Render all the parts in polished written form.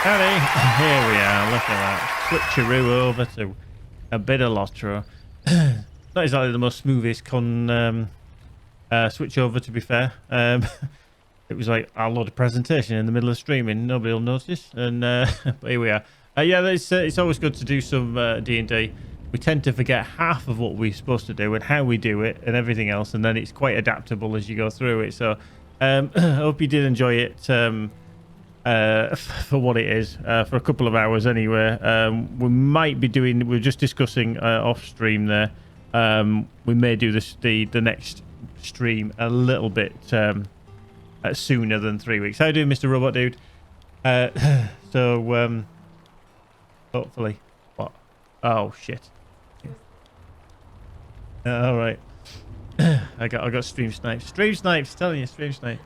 Howdy, here we are. Look at that. Switcheroo over to a bit of LOTRO. Not exactly the most smoothest switch over, to be fair. It was like a lot of presentation in the middle of streaming. Nobody will notice. And but here we are. Yeah, it's always good to do some D&D. We tend to forget half of what we're supposed to do and how we do it and everything else, and then it's quite adaptable as you go through it. So I hope you did enjoy it for what it is, for a couple of hours anyway. We might be doing, we're just discussing off stream there. We may do the next stream a little bit sooner than 3 weeks. How you doing, Mr. Robot Dude? So hopefully. What? Oh shit. All right. I got stream snipes. Stream snipes, telling you, stream snipe.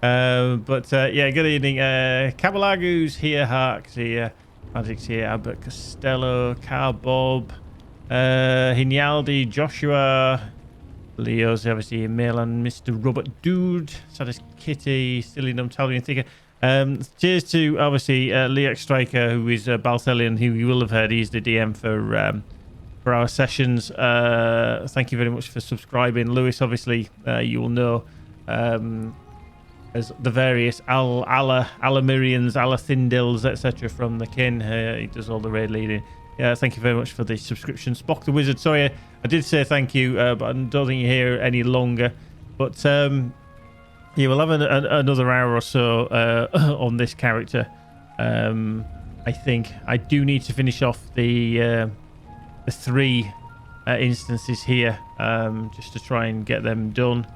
Yeah, good evening. Cabalagu's here, Hark's here, Magic's here, Albert Costello, Carl Bob, Hinyaldi, Joshua, Leo's obviously here, Milan, Mr. Robot Dude, Sadist Kitty, Silly Numtalian Thinker. Cheers to obviously Leox Striker, who is Balthelion, who you will have heard. He's the DM for our sessions. Thank you very much for subscribing. Lewis, obviously, you will know as the various Alamirians, Alathindils, etc. from the kin. He does all the raid leading. Yeah, thank you very much for the subscription. Spock the Wizard, sorry, I did say thank you, but I don't think you're here any longer. But yeah, we'll have another hour or so on this character. I think I do need to finish off the 3 instances here, just to try and get them done.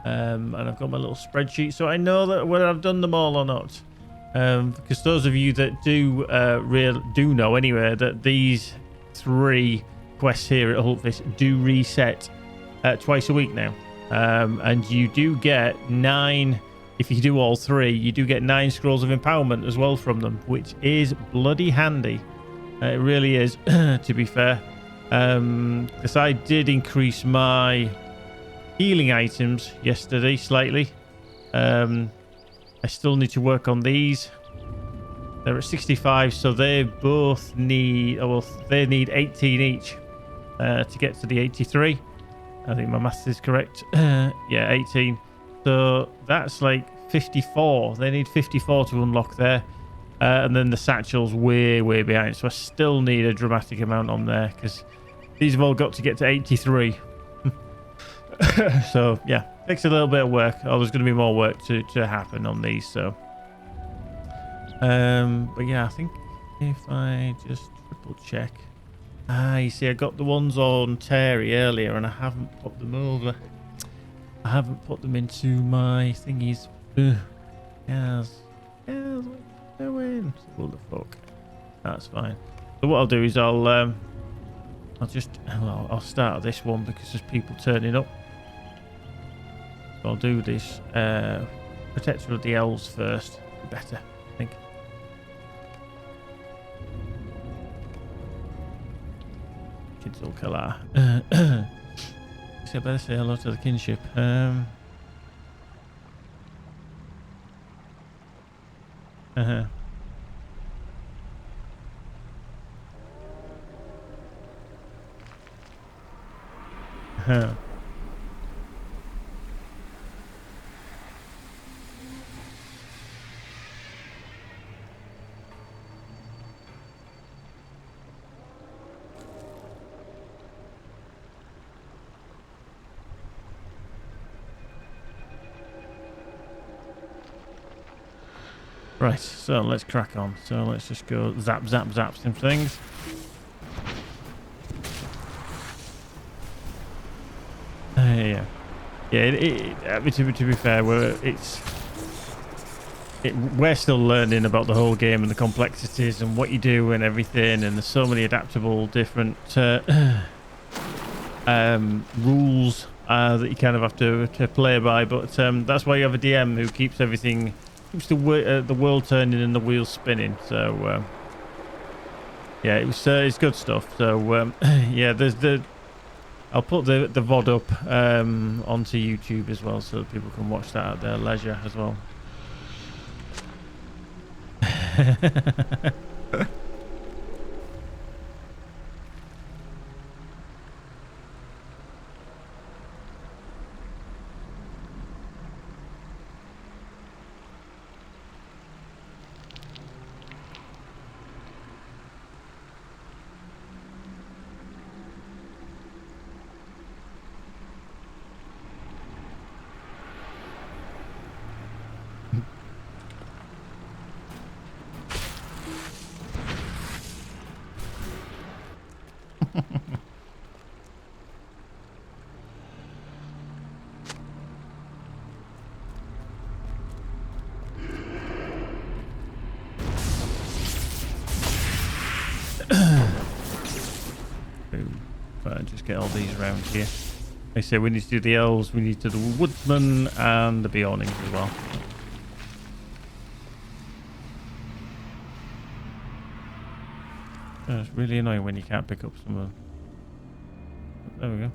And I've got my little spreadsheet, so I know that whether I've done them all or not. Because those of you that do know anyway that these 3 quests here at Hultivs do reset twice a week now, and you do get 9. If you do all 3, you do get 9 scrolls of empowerment as well from them, which is bloody handy. It really is, to be fair. Because I did increase my healing items yesterday slightly. I still need to work on these. They're at 65, so they both need, they need 18 each to get to the 83. I think my maths is correct. Yeah, 18. So that's like 54. They need 54 to unlock there. And then the satchel's way behind. So I still need a dramatic amount on there because these have all got to get to 83. So yeah, takes a little bit of work. Oh, there's going to be more work to happen on these. So but yeah, I think if I just triple check. You see, I got the ones on Terry earlier and I haven't put them over. I haven't put them into my thingies. Yes, what doing? What the fuck? That's fine. So what I'll do is I'll start this one because there's people turning up. So I'll do this Protector of the Elves first. Better, I think. Kids will kill her. So I better say hello to the kinship. Right, so let's crack on. So let's just go zap some things. Yeah. To be fair, we're still learning about the whole game and the complexities and what you do and everything, and there's so many adaptable different rules that you kind of have to play by. But that's why you have a DM who keeps everything. Keeps the world turning and the wheels spinning. So yeah, it's good stuff. So yeah, I'll put the VOD up onto YouTube as well, so that people can watch that at their leisure as well. Just get all these around here. Like I say, we need to do the elves, we need to do the woodsman and the beornings as well. It's really annoying when you can't pick up some of them. There we go.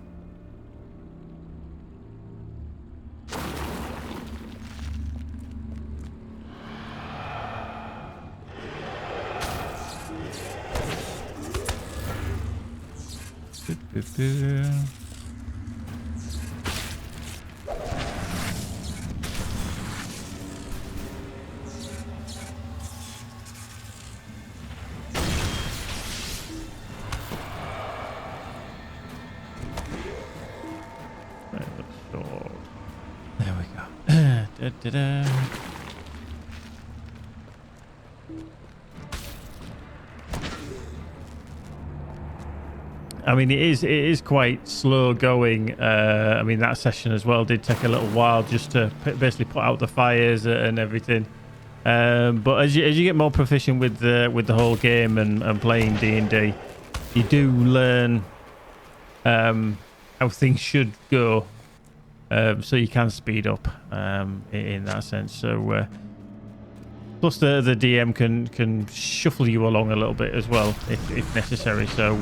There we go. Da-da-da. I mean, it is quite slow going. I mean, that session as well did take a little while just to basically put out the fires and everything. But as you get more proficient with the whole game and playing D&D, you do learn how things should go, so you can speed up in that sense. So plus the DM can shuffle you along a little bit as well if necessary. So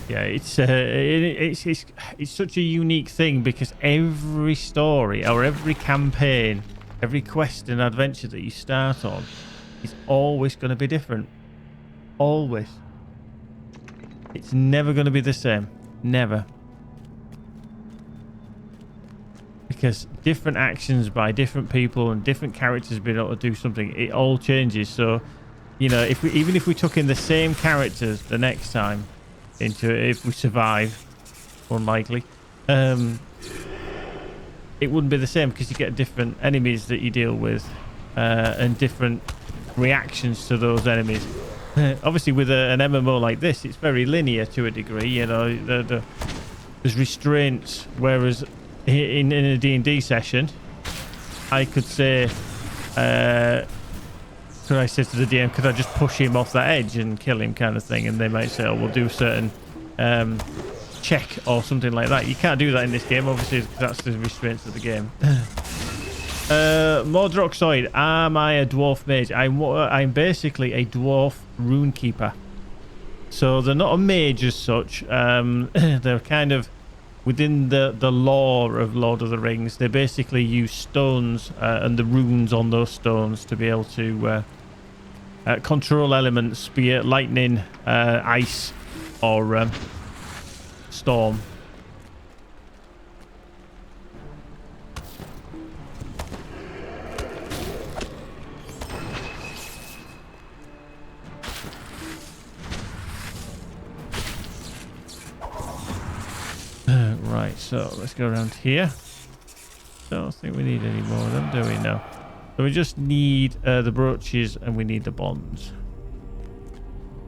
yeah, it's such a unique thing because every story or every campaign, every quest and adventure that you start on is always going to be different. Always. It's never going to be the same. Never. Because different actions by different people and different characters being able to do something, it all changes. So, you know, even if we took in the same characters the next time, if we survive, unlikely, it wouldn't be the same because you get different enemies that you deal with and different reactions to those enemies. Obviously with an MMO like this, it's very linear to a degree, you know, there's restraints, whereas in a D&D session I could say could I say to the DM, could I just push him off that edge and kill him kind of thing? And they might say, oh, we'll do a certain check or something like that. You can't do that in this game, obviously, because that's the restraints of the game. Mordroxoid, am I a dwarf mage? I'm basically a dwarf Rune-Keeper. So they're not a mage as such. They're kind of within the lore of Lord of the Rings. They basically use stones and the runes on those stones to be able to control elements, be it lightning, ice, or storm. Right, so let's go around here. Don't think we need any more of them, do we? No. So we just need the brooches and we need the bonds.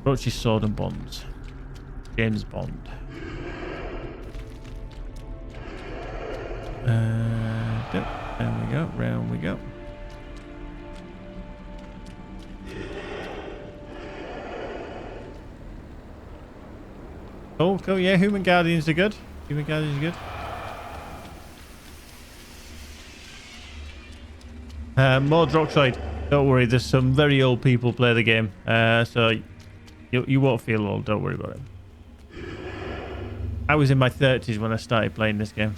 Brooches, sword, and bonds. James Bond. There we go. Round we go. Oh, cool. Yeah, human guardians are good. Human guardians are good. Mordroxoid, don't worry. There's some very old people play the game, so you won't feel old. Don't worry about it. I was in my 30s when I started playing this game.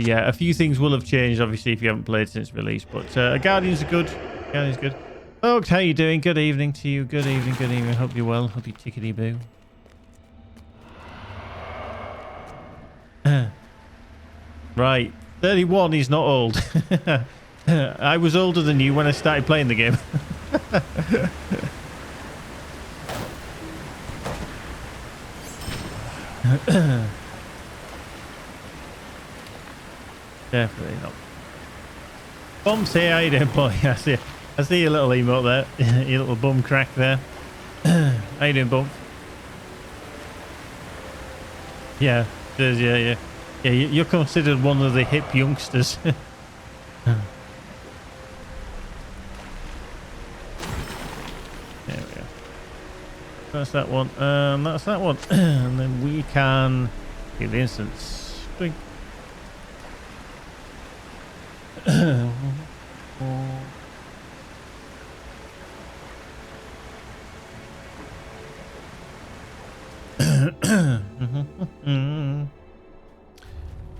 But yeah, a few things will have changed, obviously, if you haven't played since release. But Guardians are good. Guardians are good. Folks, how you doing? Good evening to you. Good evening, good evening. Hope you're well. Hope you tickety-boo. Right. 31 is not old. I was older than you when I started playing the game. Definitely not. Bombs here, how you doing, boy? I see your little emote there. Your little bum crack there. How you doing, bum? Yeah, yeah. Yeah, you're considered one of the hip youngsters. There we go. That's that one. That's that one. And then we can get the instance string.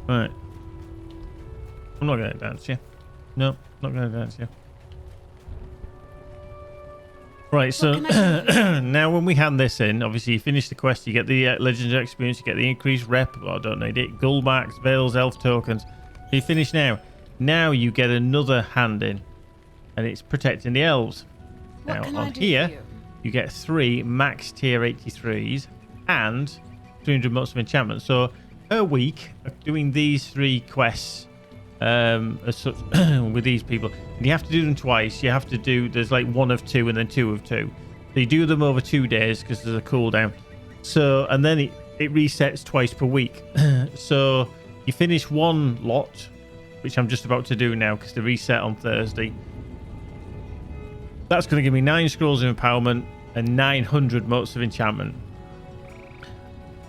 Right. I'm not going to dance here. No, not going to dance here. Right, so now when we hand this in, obviously you finish the quest, you get the legendary experience, you get the increased rep, I don't need it, gold marks, veils, elf tokens. You finish now. Now you get another hand in, and it's protecting the elves. Now on here, you get 3 max tier 83s and 300 motes of enchantment. So per week, doing these 3 quests as such with these people, and you have to do them twice. You have to do, there's like 1 of 2 and then 2 of 2. So you do them over 2 days because there's a cooldown. So, and then it resets twice per week. So you finish 1 lot, which I'm just about to do now because they reset on Thursday. That's going to give me 9 scrolls of empowerment and 900 motes of enchantment.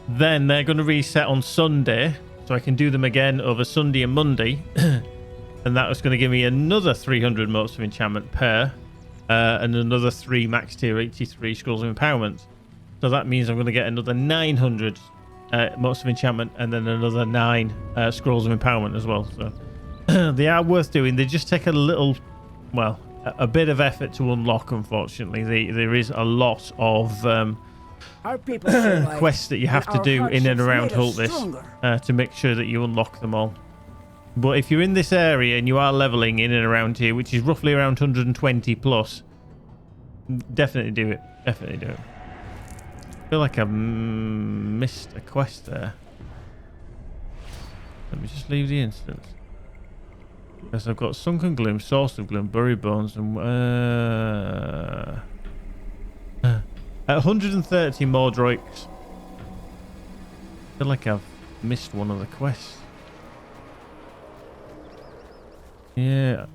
Then they're going to reset on Sunday, so I can do them again over Sunday and Monday. And that was going to give me another 300 motes of enchantment per, and another 3 max tier 83 scrolls of empowerment. So that means I'm going to get another 900 motes of enchantment and then another 9 scrolls of empowerment as well. So they are worth doing. They just take a little, well, a bit of effort to unlock, unfortunately. There is a lot of quests that you have to do in and around Hultivs to make sure that you unlock them all. But if you're in this area and you are leveling in and around here, which is roughly around 120 plus, definitely do it. Definitely do it. I feel like I've missed a quest there. Let me just leave the instance. Yes, I've got Sunken Gloom, Source of Gloom, Buried Bones, and 130 more droiks. I feel like I've missed one of the quests. Yeah.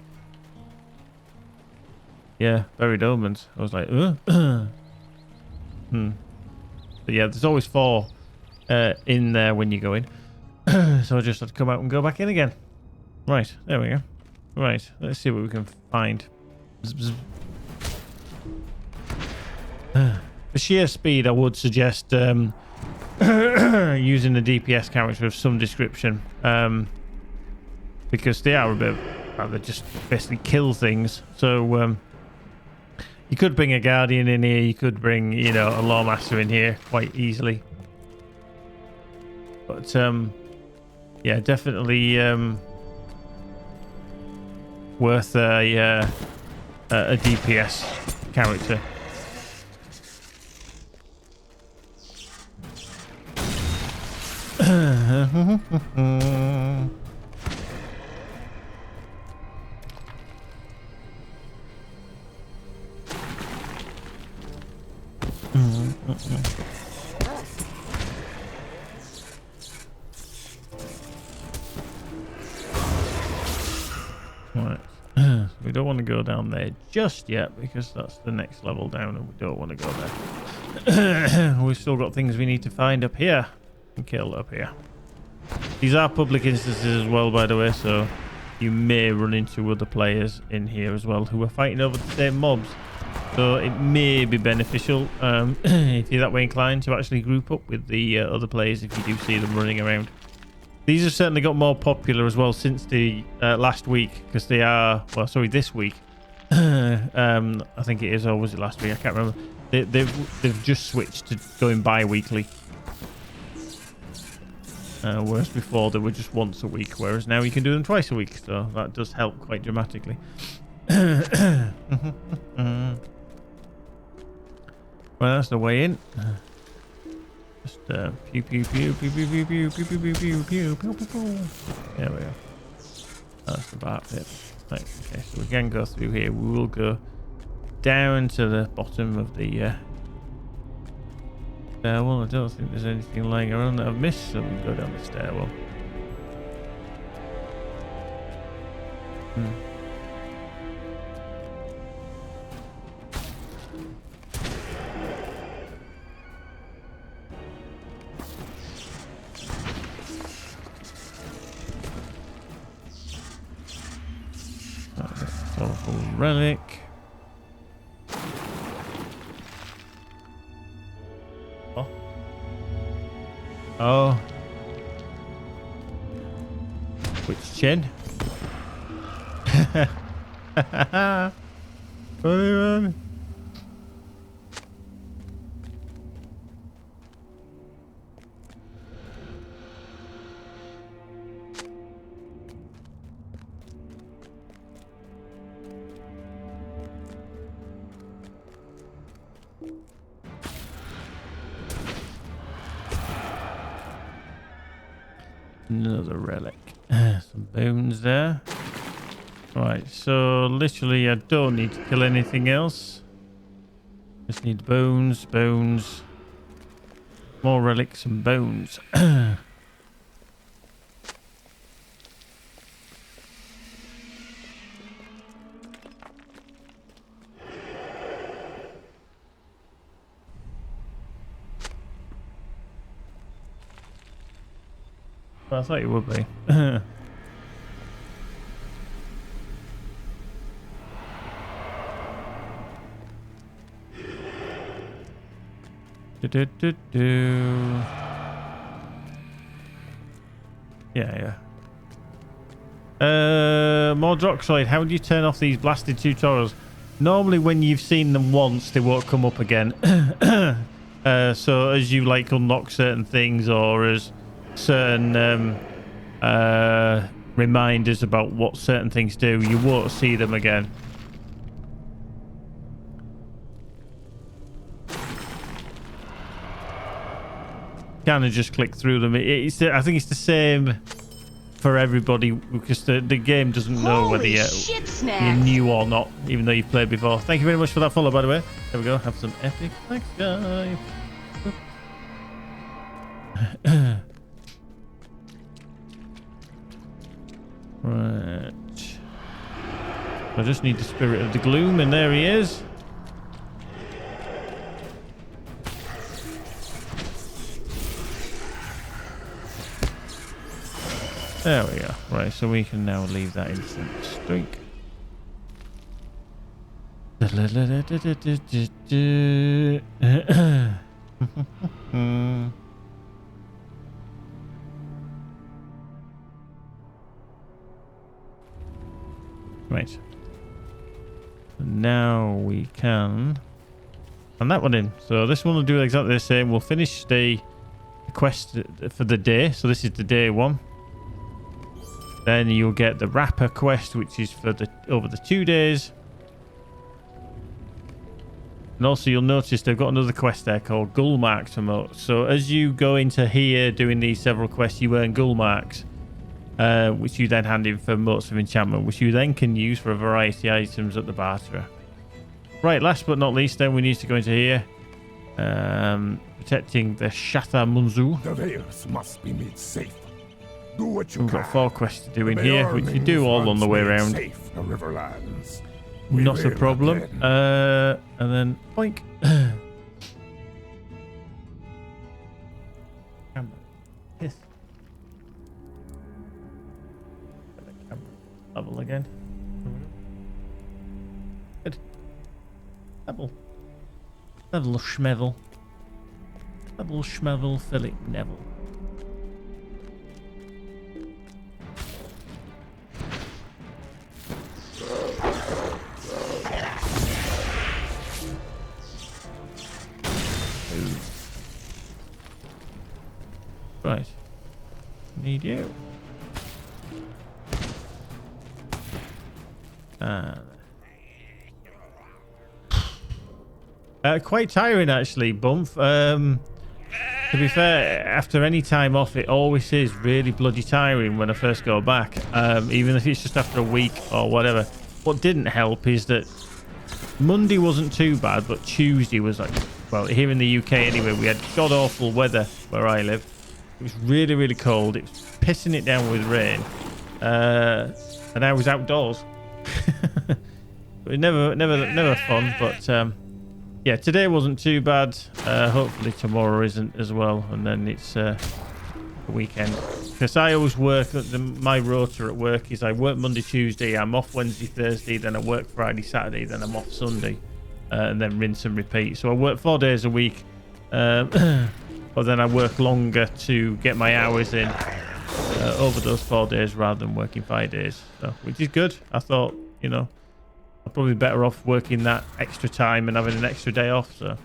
Yeah, Buried Omens. I was like, But yeah, there's always 4 in there when you go in. So I just had to come out and go back in again. Right, there we go. Right, let's see what we can find. For sheer speed, I would suggest using a DPS character of some description, because they are a bit, they just basically kill things. So you could bring a Guardian in here, you could bring, you know, a Lawmaster in here quite easily. But yeah, definitely worth a DPS character. Right. We don't want to go down there just yet because that's the next level down and we don't want to go there. We've still got things we need to find up here and kill up here. These are public instances as well, by the way, so you may run into other players in here as well who are fighting over the same mobs. So it may be beneficial if you're that way inclined to actually group up with the other players if you do see them running around. These have certainly got more popular as well since the last week, because they are, well, sorry, this week. I think it is, or was it last week? I can't remember. They've just switched to going bi-weekly. Whereas before they were just once a week, whereas now you can do them twice a week, so that does help quite dramatically. Well, that's the way in. Just pew pew pew pew pew pew pew pew pew pew pew pew pew pew. There we go. That's the back bit. Right, okay, so we can go through here. We will go down to the bottom of the stairwell. I don't think there's anything lying around that I've missed, so we can go down the stairwell. Powerful relic. Oh. Oh. Which chin? Funny man. Another relic. Some bones there. Right, so literally I don't need to kill anything else. Just need bones, bones. More relics and bones. Well, I thought it would be. Yeah. More Droxoid. How do you turn off these blasted tutorials? Normally when you've seen them once, they won't come up again. So as you like unlock certain things, or as certain reminders about what certain things do, you won't see them again. Kind of just click through them. I think it's the same for everybody, because the game doesn't know whether you're new or not, even though you've played before. Thank you very much for that follow, by the way. There we go. Have some epic thanks, guys. Right. I just need the Spirit of the Gloom, and there he is. There we go. Right, so we can now leave that instant streak. Right. Now we can hand that one in. So this one will do exactly the same. We'll finish the quest for the day. So this is the day one. Then you'll get the wrapper quest, which is for the over the 2 days. And also you'll notice they've got another quest there called Gull Marks promote. So as you go into here doing these several quests, you earn Gull Marks, which you then hand in for motes of enchantment, which you then can use for a variety of items at the barterer. Right, last but not least, then we need to go into here. Protecting the Shatta Munzu. The Veils must be made safe. Do what you We've can. got 4 quests to do in here, which you do all on the way around. Safe the Riverlands. Not a problem. And then boink. Yes. Level again. Good. Level. Level schmevel. Level schmevel Philip Neville. Right. Need you. Quite tiring actually, Bump. To be fair, after any time off, it always is really bloody tiring when I first go back, even if it's just after a week or whatever. What didn't help is that Monday wasn't too bad, but Tuesday was like, well, here in the UK anyway, we had god-awful weather where I live. It was really, really cold. It was pissing it down with rain. And I was outdoors. It was never fun, but yeah, today wasn't too bad. Hopefully tomorrow isn't as well, and then it's the weekend. Because I always work, my rota at work is I work Monday, Tuesday, I'm off Wednesday, Thursday, then I work Friday, Saturday, then I'm off Sunday, and then rinse and repeat. So I work 4 days a week, but then I work longer to get my hours in over those 4 days rather than working 5 days, so, which is good. I thought, you know, I'm probably better off working that extra time and having an extra day off, so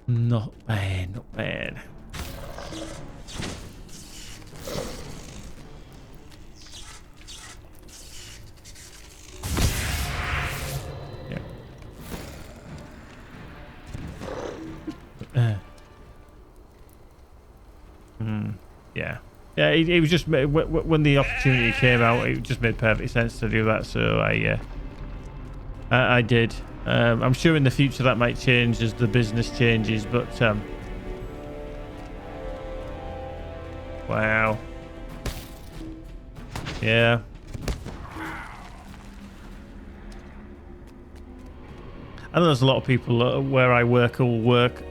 not bad, not bad. Yeah, it was just when the opportunity came out, it just made perfect sense to do that. So I did. I'm sure in the future that might change as the business changes, but wow, yeah. I know there's a lot of people where I work who will work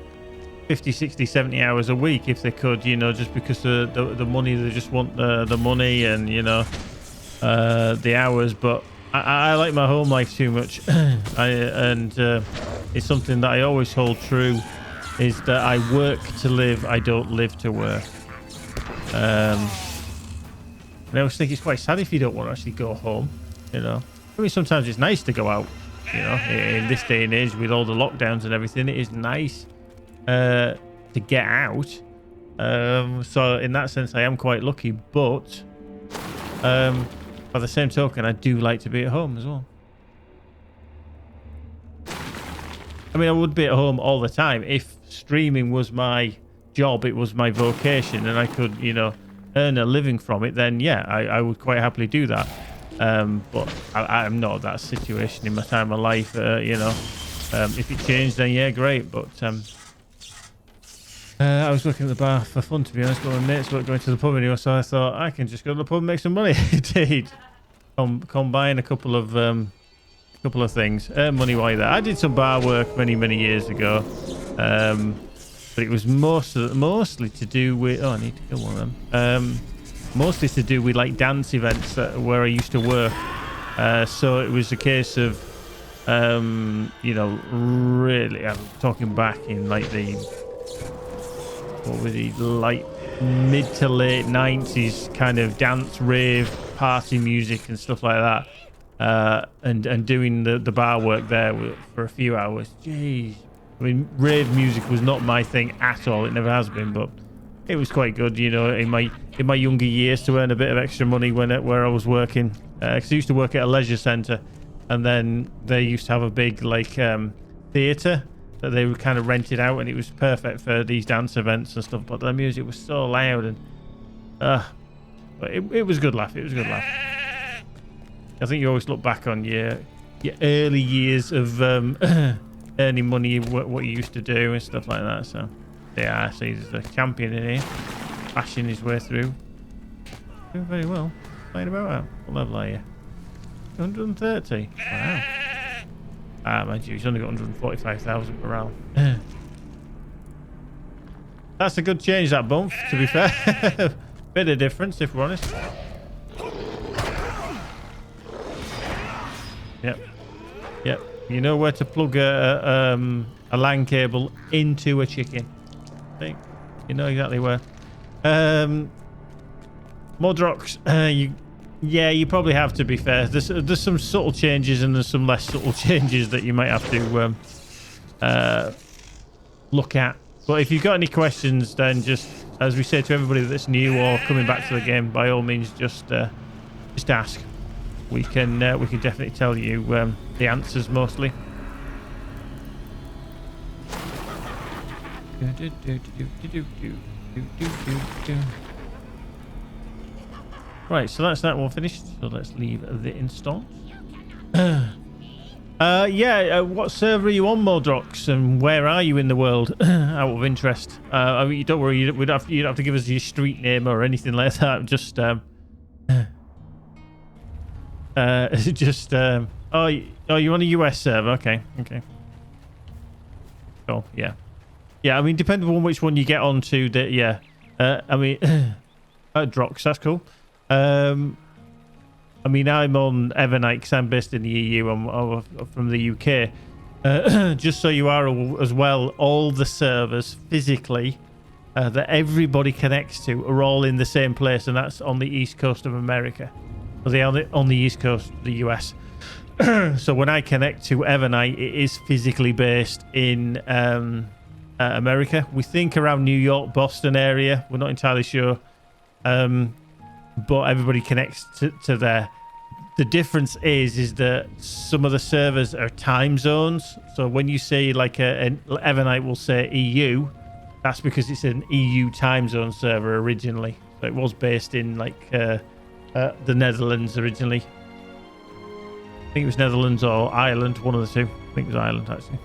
50, 60, 70 hours a week if they could, you know, just because the money, they just want the money and, you know, the hours. But I like my home life too much. It's something that I always hold true, is that I work to live, I don't live to work. And I always think it's quite sad if you don't want to actually go home, you know. I mean, sometimes it's nice to go out, you know, in this day and age with all the lockdowns and everything. It is nice to get out, so in that sense I am quite lucky, but by the same token I do like to be at home as well. I mean, I would be at home all the time if streaming was my job, it was my vocation, and I could, you know, earn a living from it, then yeah, I would quite happily do that. But I'm not that situation in my time of life, you know. If it changed, then yeah, great, but I was working at the bar for fun, to be honest, but my mates weren't going to the pub anymore, so I thought I can just go to the pub and make some money. Indeed, combine a couple of things, earn money while you're there. I did some bar work many years ago, but it was mostly to do with, oh, I need to kill one of them. Mostly to do with like dance events where I used to work. So it was a case of, you know, really, I'm talking back in like the, what was he, like mid to late 90s kind of dance, rave, party music and stuff like that. And doing the bar work there for a few hours. Jeez. I mean, rave music was not my thing at all. It never has been, but it was quite good, you know, in my younger years to earn a bit of extra money where I was working. Because I used to work at a leisure centre, and then they used to have a big like theatre that they would kind of rented out, and it was perfect for these dance events and stuff. But the music was so loud, and but it was a good laugh. It was a good laugh. I think you always look back on your early years of earning money, what you used to do and stuff like that. So yeah, I see there's a champion in here, bashing his way through. Doing very well. Playing about out. What level are you? 130. Wow. Mind you, he's only got 145,000 morale. That's a good change, that bump, to be fair. Bit of difference, if we're honest. Yep. You know where to plug a LAN cable into a chicken. I think you know exactly where. Modrox, you probably have, to be fair. There's some subtle changes and there's some less subtle changes that you might have to look at. But if you've got any questions, then just as we say to everybody that's new or coming back to the game, by all means, just ask. We can definitely tell you the answers mostly. Right, so that's that one finished. So let's leave the instance. What server are you on, Modrox, and where are you in the world? Out of interest. I mean, don't worry, you don't have to give us your street name or anything like that. Just you're on a US server. Okay. Oh, yeah. Yeah, I mean, depending on which one you get onto, I mean, Drox, that's cool. I mean, I'm on Evernight because I'm based in the EU. I'm from the UK. Just so you are as well, all the servers physically that everybody connects to are all in the same place, and that's on the east coast of America. Or they are on the east coast of the US. So when I connect to Evernight, it is physically based in America. We think around New York, Boston area. We're not entirely sure. But everybody connects to there. The difference is that some of the servers are time zones. So when you say like an Evernight will say EU, that's because it's an EU time zone server originally. So it was based in like the Netherlands originally. I think it was Netherlands or Ireland, one of the two. I think it was Ireland actually.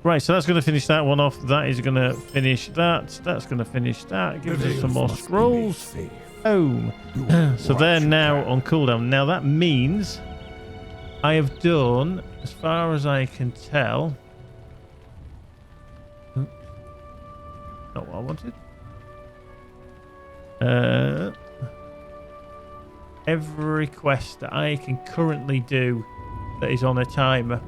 Right, so that's going to finish that one off. That is going to finish that. That's going to finish that. Give us some more scrolls. Boom. So they're now on cooldown. Now that means I have done, as far as I can tell, not what I wanted. Every quest that I can currently do that is on a timer.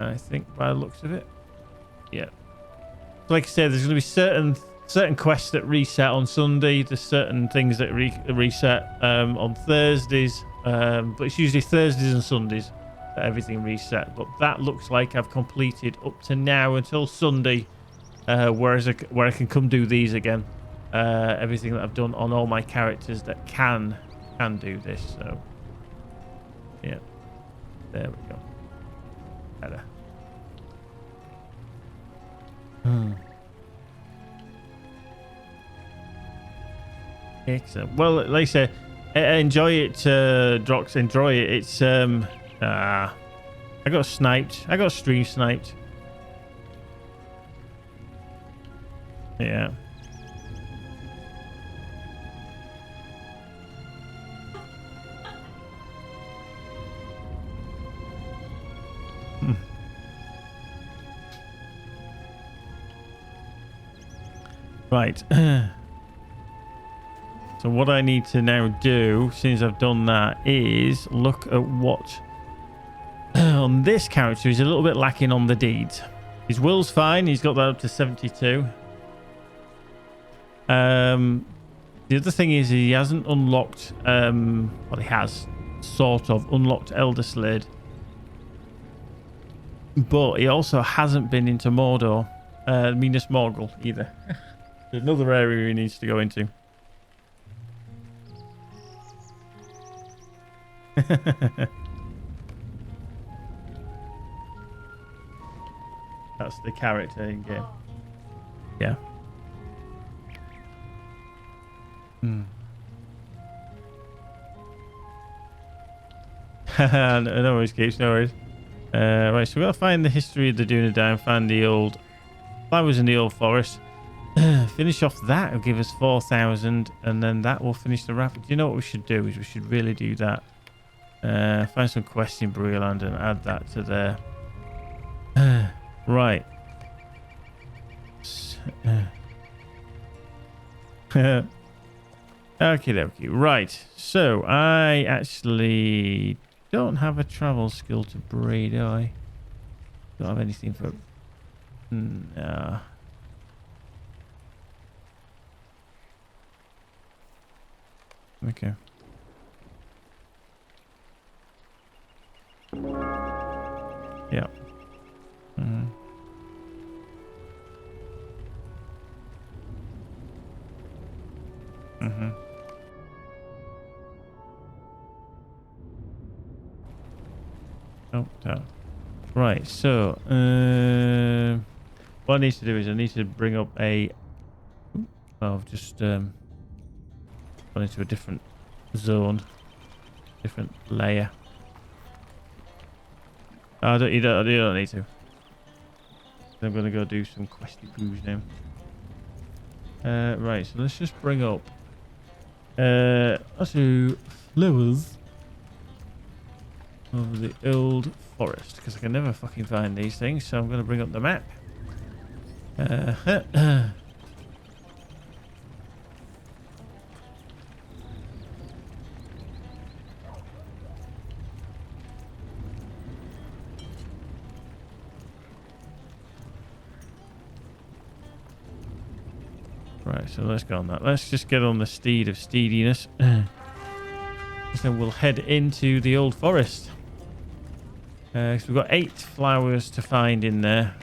I think by the looks of it. Yeah. Like I said, there's going to be certain quests that reset on Sunday. There's certain things that reset on Thursdays. But it's usually Thursdays and Sundays that everything reset. But that looks like I've completed up to now until Sunday. Where I can come do these again. Everything that I've done on all my characters that can do this. So, yeah. There we go. Better. Excellent. Well, like I say, enjoy it, Drox. Enjoy it. It's I got sniped. I got stream sniped. Yeah. Right. So what I need to now do, since I've done that, is look at what on this character is a little bit lacking on the deeds. His will's fine. He's got that up to 72. The other thing is he hasn't unlocked, well, he has sort of unlocked Elder Slade. But he also hasn't been into Mordor, Minas Morgul either. There's another area he needs to go into. That's the character in game. Yeah. No worries, Keeps, no worries. Right, so we've got to find the history of the Dunedain, find the old flowers in the old forest. Finish off that, it'll give us 4,000, and then that will finish the raft. Do you know what we should do? Is we should really do that. Find some quests in Breweland and add that to there. Right. Okie dokie. Right. So I actually don't have a travel skill to breed, do I? Don't have anything for. No. Okay. Yeah. Mm-hmm. Oh, down. Right, so what I need to do is I need to bring up a... Oh, I've just gone into a different zone, different layer. Oh, you don't need to. I'm going to go do some questy poos now. Right, so let's just bring up let's do flowers of the old forest, because I can never fucking find these things, so I'm going to bring up the map. Right, so let's go on that. Let's just get on the steed of steediness. Then we'll head into the old forest. So we've got 8 flowers to find in there.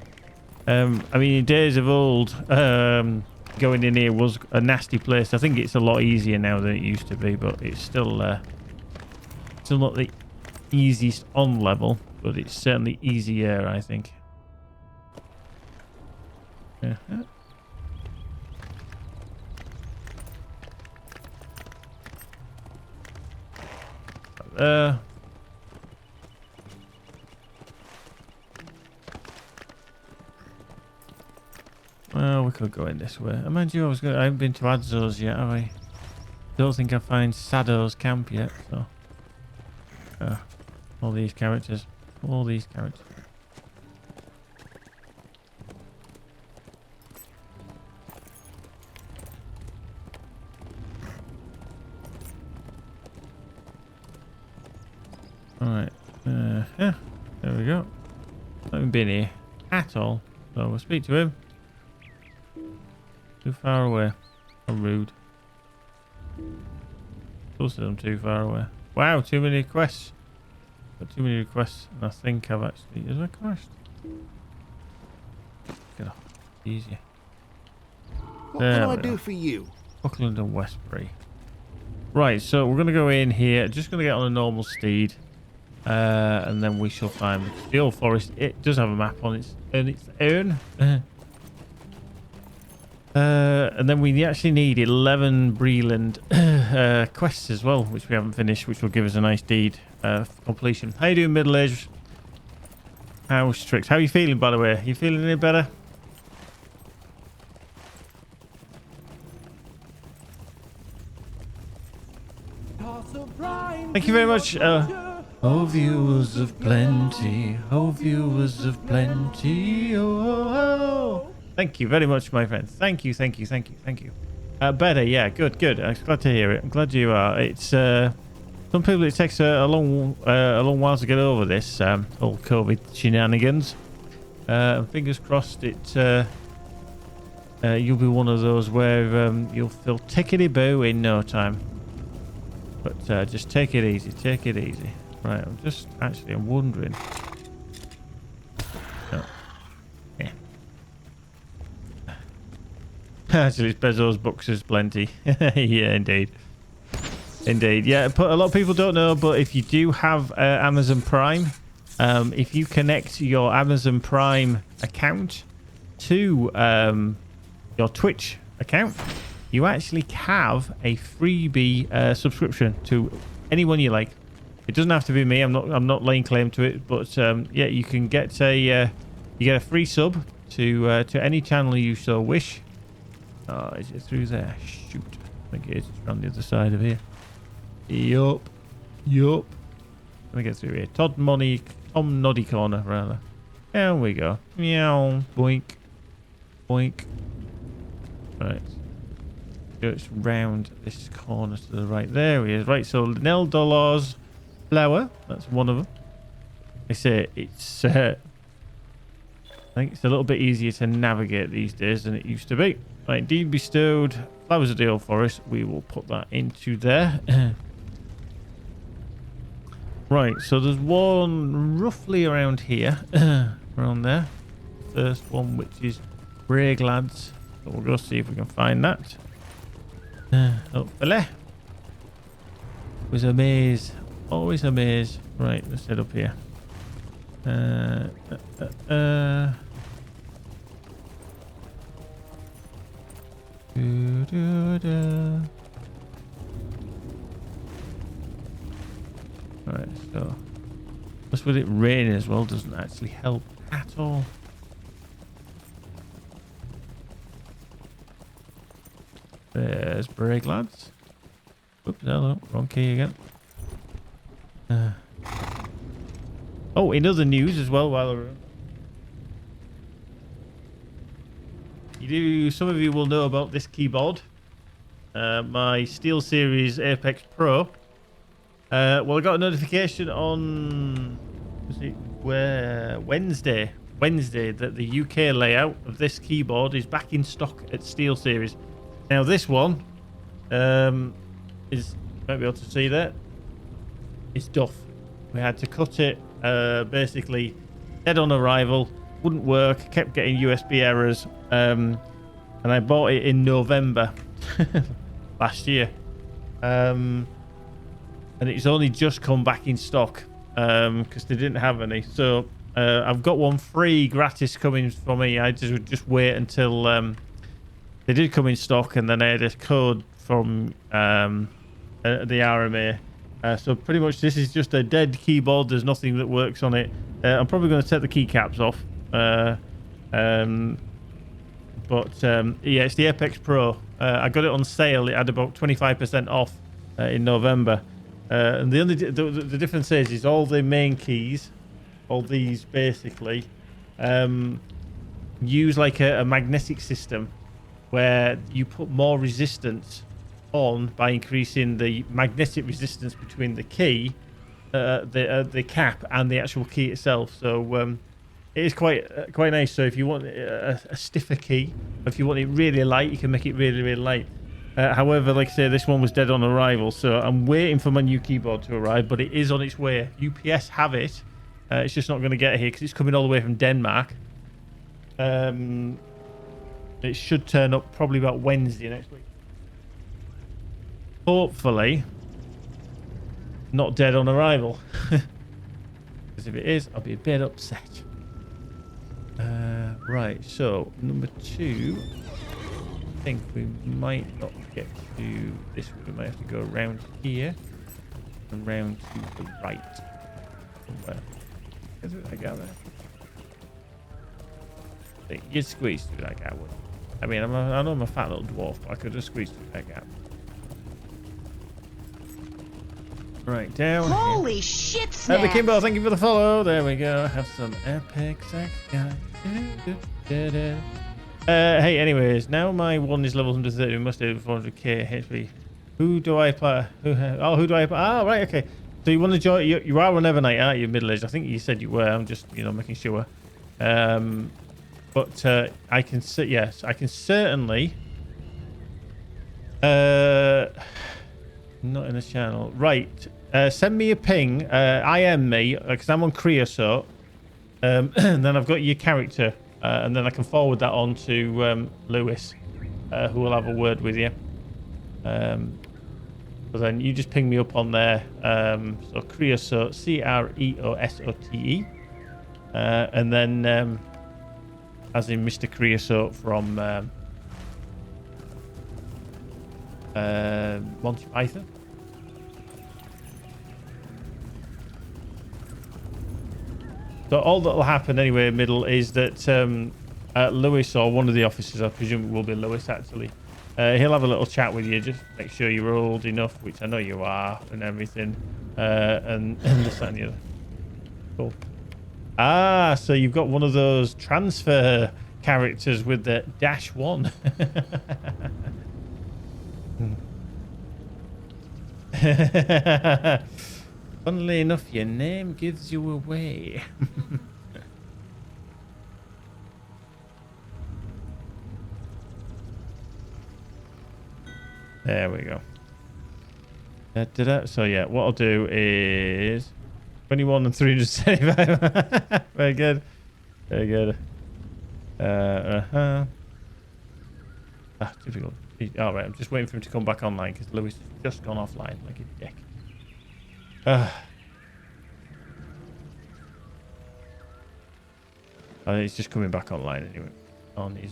I mean, in days of old, going in here was a nasty place. I think it's a lot easier now than it used to be, but it's still not the easiest on level, but it's certainly easier, I think. Well, we could go in this way. I mind you, I haven't been to Adzos yet, have I? Don't think I find Sado's camp yet, so. All these characters. All these characters. Alright. Yeah. There we go. I haven't been here at all. So we'll speak to him. Too far away. How rude. Also, I'm too far away. Wow, too many requests. Got too many requests, and I think I've actually... Is there a quest? Get off. Easy. What can I do for you? Buckland and Westbury. Right, so we're going to go in here. Just going to get on a normal steed. And then we shall find the old forest. It does have a map on its own. And then we actually need 11 Breland quests as well, which we haven't finished, which will give us a nice deed for completion. How you doing, middle-aged? How strict? How are you feeling, by the way? You feeling any better? Thank you very much. Oh, viewers of plenty. Oh, viewers of plenty. Oh. Thank you very much, my friend. Thank you. Better, yeah. Good. I'm glad to hear it. I'm glad you are. It's some people it takes a long while to get over this old COVID shenanigans. Fingers crossed it. You'll be one of those where you'll feel tickety-boo in no time. But just take it easy. Take it easy. Right. I'm wondering. Actually, it's Bezos boxes plenty. Yeah, indeed. Yeah, a lot of people don't know, but if you do have Amazon Prime, if you connect your Amazon Prime account to your Twitch account, you actually have a freebie subscription to anyone you like. It doesn't have to be me. I'm not laying claim to it, but yeah, you can get a free sub to any channel you so wish. Oh, is it through there? Shoot. I think it is. It's around the other side of here. Yup. Let me get through here. Tom Noddy Corner, rather. There we go. Meow. Boink. Right. Just round this corner to the right. There he is. Right, so Neldolor's flower. That's one of them. I say it's... I think it's a little bit easier to navigate these days than it used to be. Right, deed bestowed. Flowers of the old forest. We will put that into there. Right, so there's one roughly around here. Around there. First one, which is Braeglads. So we'll go see if we can find that. Hopefully. Was a maze. Always a maze. Right, let's head up here. Right, so plus with it raining as well doesn't actually help at all. There's break, lads. Oops, hello, wrong key again. Oh, in other news as well, while we're... some of you will know about this keyboard. My SteelSeries Apex Pro. Well, I got a notification on Wednesday that the UK layout of this keyboard is back in stock at SteelSeries. Now this one is, you might be able to see that, it's duff. We had to cut it basically dead on arrival, wouldn't work, kept getting USB errors, and I bought it in November last year, and it's only just come back in stock because they didn't have any. So I've got one free gratis coming for me. I just wait until they did come in stock, and then I had a code from the RMA. So pretty much this is just a dead keyboard. There's nothing that works on it. I'm probably going to take the keycaps off. But yeah, it's the Apex Pro. I got it on sale. It had about 25% off in November. And the difference is all the main keys, all these basically, use like a magnetic system where you put more resistance on by increasing the magnetic resistance between the key, the cap, and the actual key itself. So it is quite nice. So if you want a stiffer key, if you want it really light, you can make it really light. However, like I say, this one was dead on arrival, so I'm waiting for my new keyboard to arrive, but it is on its way. UPS have it. It's just not going to get here because it's coming all the way from Denmark. It should turn up probably about Wednesday next week. Hopefully, not dead on arrival. Because if it is, I'll be a bit upset. Right, so number 2. I think we might not get to this. We might have to go around here and round to the right. Somewhere. Is it that guy there? You'd squeeze through that gap. I mean, I know I'm a fat little dwarf, but I could just squeeze through that gap. Right, down. Holy here. shit, Snap! Ever Kimbo, thank you for the follow. There we go. Have some epic sex, guys. Hey, anyways, now my one is level 130. We must do 400k HP. Who do I play? Who do I play? Ah, right, okay. So you want to join? You are on Evernight, aren't you? Middle aged. I think you said you were. I'm just, making sure. But I can sit. Yes, I can certainly. Not in the channel, right? Send me a ping. IM me because I'm on Creosote. And then I've got your character. And then I can forward that on to Lewis, who will have a word with you. So then you just ping me up on there. So Creosote, Creosote, and then as in Mr. Creosote from Monty Python. So all that will happen anyway, middle, is that Lewis, or one of the officers, I presume it will be Lewis actually, he'll have a little chat with you, just make sure you're old enough, which I know you are, and everything, and this and the other. Cool. Ah, so you've got one of those transfer characters with the -1. Funnily enough, your name gives you away. There we go. So yeah, what I'll do is 21 and 375. Very good. Very good. Ah, difficult. All right, I'm just waiting for him to come back online because Lewis has just gone offline like a dick. He's just coming back online anyway on his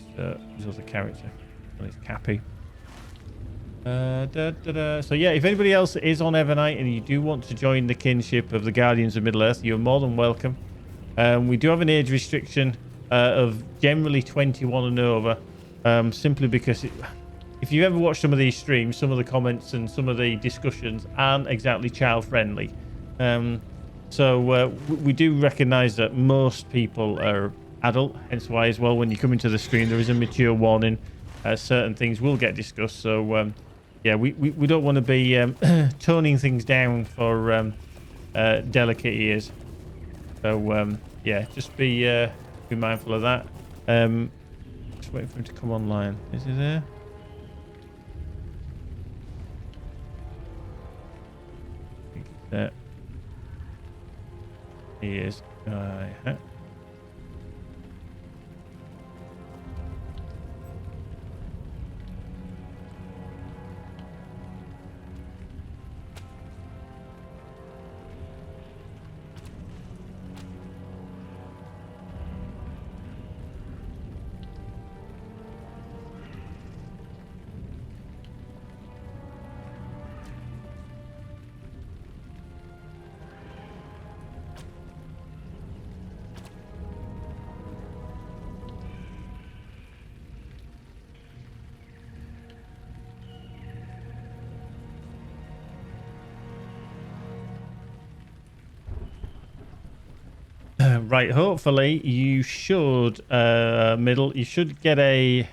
other character, on his Cappy. So yeah, if anybody else is on Evernight and you do want to join the kinship of the Guardians of Middle-earth, you're more than welcome. We do have an age restriction of generally 21 and over, simply because if you ever watch some of these streams, some of the comments and some of the discussions aren't exactly child-friendly. So we do recognise that most people are adult, hence why as well when you come into the stream there is a mature warning. Certain things will get discussed, so yeah, we don't want to be toning things down for delicate ears. So yeah, just be mindful of that. Just waiting for him to come online. Is he there? I think he's there. He is. Yeah. Right, hopefully you should you should get a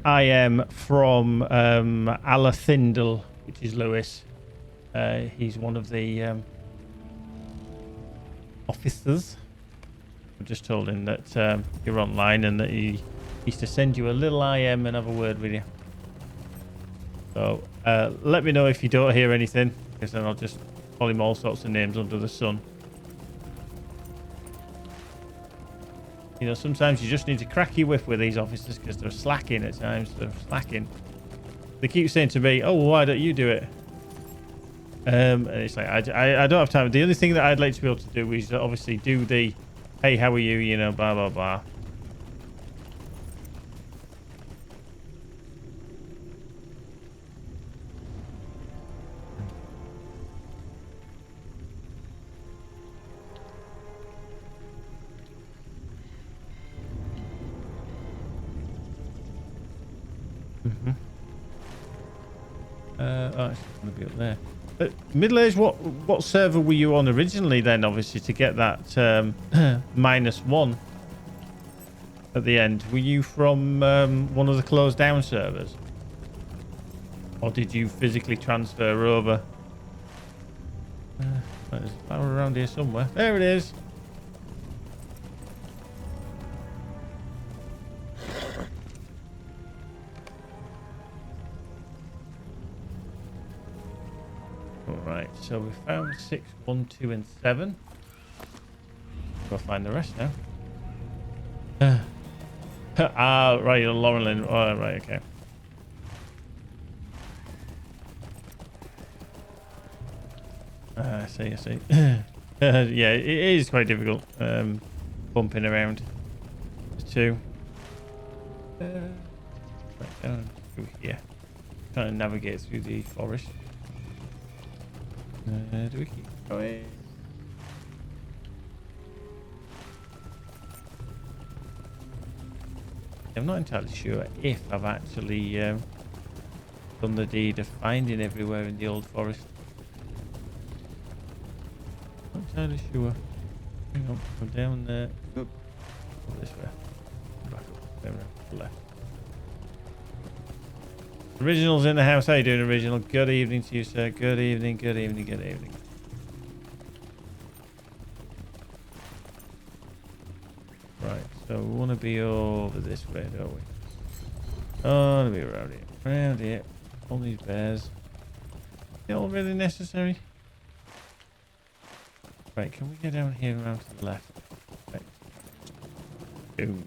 IM from Alathindel, which is Lewis. He's one of the officers. I've just told him that you're online and that he needs to send you a little IM and have a word with you. So let me know if you don't hear anything, because then I'll just call him all sorts of names under the sun. You know, sometimes you just need to crack your whip with these officers because they're slacking at times. They're slacking. They keep saying to me, oh, well, why don't you do it? And it's like, I don't have time. The only thing that I'd like to be able to do is obviously do the, hey, how are you? You know, blah, blah, blah. Oh, it's going to be up there. Middle-aged, what server were you on originally then, obviously, to get that -1 at the end? Were you from one of the closed down servers? Or did you physically transfer over? There's a flower around here somewhere. There it is. Alright, so we found 6, 1, 2, and 7. Go find the rest now. Right, you're Lauren. Oh, right, okay. I see. Yeah, it is quite difficult bumping around the two. Right down through here. Trying to navigate through the forest. Do we keep going? I'm not entirely sure if I've actually done the deed of finding everywhere in the old forest. Not entirely sure. Hang on, go down there. Go this way. Back up, then around to the left. Original's in the house. How you doing, Original? Good evening to you, sir. Good evening. Right, so we want to be over this way, don't we? Oh, to be around here. Around here. All these bears. They all really necessary? Right, can we get down here and around to the left? Right. Boom.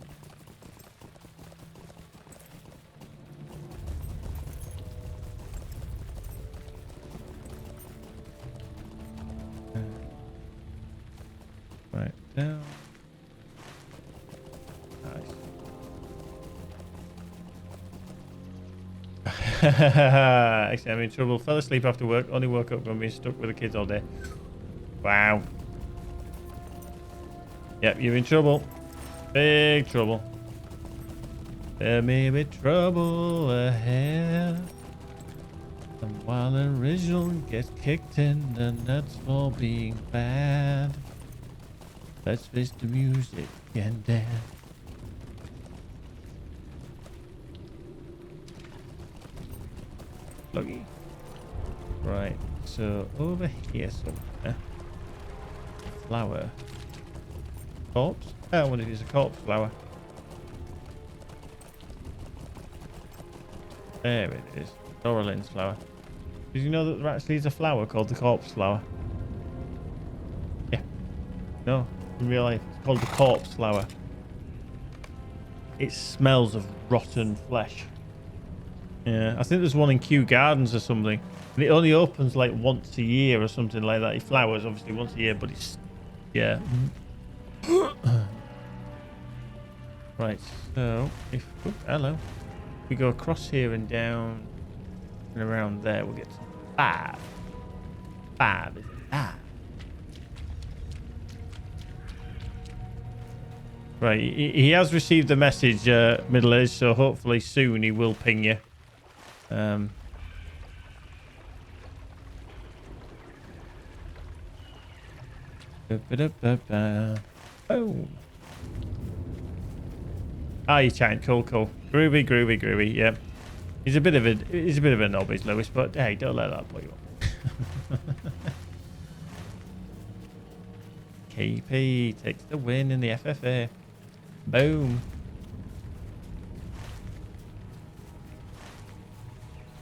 Actually, I'm in trouble. Fell asleep after work. Only woke up when being stuck with the kids all day. Wow. Yep, you're in trouble. Big trouble. There may be trouble ahead. And while the original gets kicked in the nuts for being bad, let's face the music and dance. Lucky. Right, so over here somewhere. Flower. Corpse? I wonder if it's a corpse flower. There it is. Doraline's flower. Did you know that there actually is a flower called the corpse flower? Yeah. No, in real life it's called the corpse flower. It smells of rotten flesh. Yeah, I think there's one in Kew Gardens or something. And it only opens like once a year or something like that. It flowers obviously once a year, but it's... Yeah. Right, so if... Oh, hello. We go across here and down and around there, we'll get to 5. 5 is it? 5. Right, he has received the message, Middle Age, so hopefully soon he will ping you. Oh. Ah, you're chatting. Cool. Groovy. Yeah, he's a bit of a knob, is Lewis, but hey, don't let that put you off. KP takes the win in the FFA. Boom.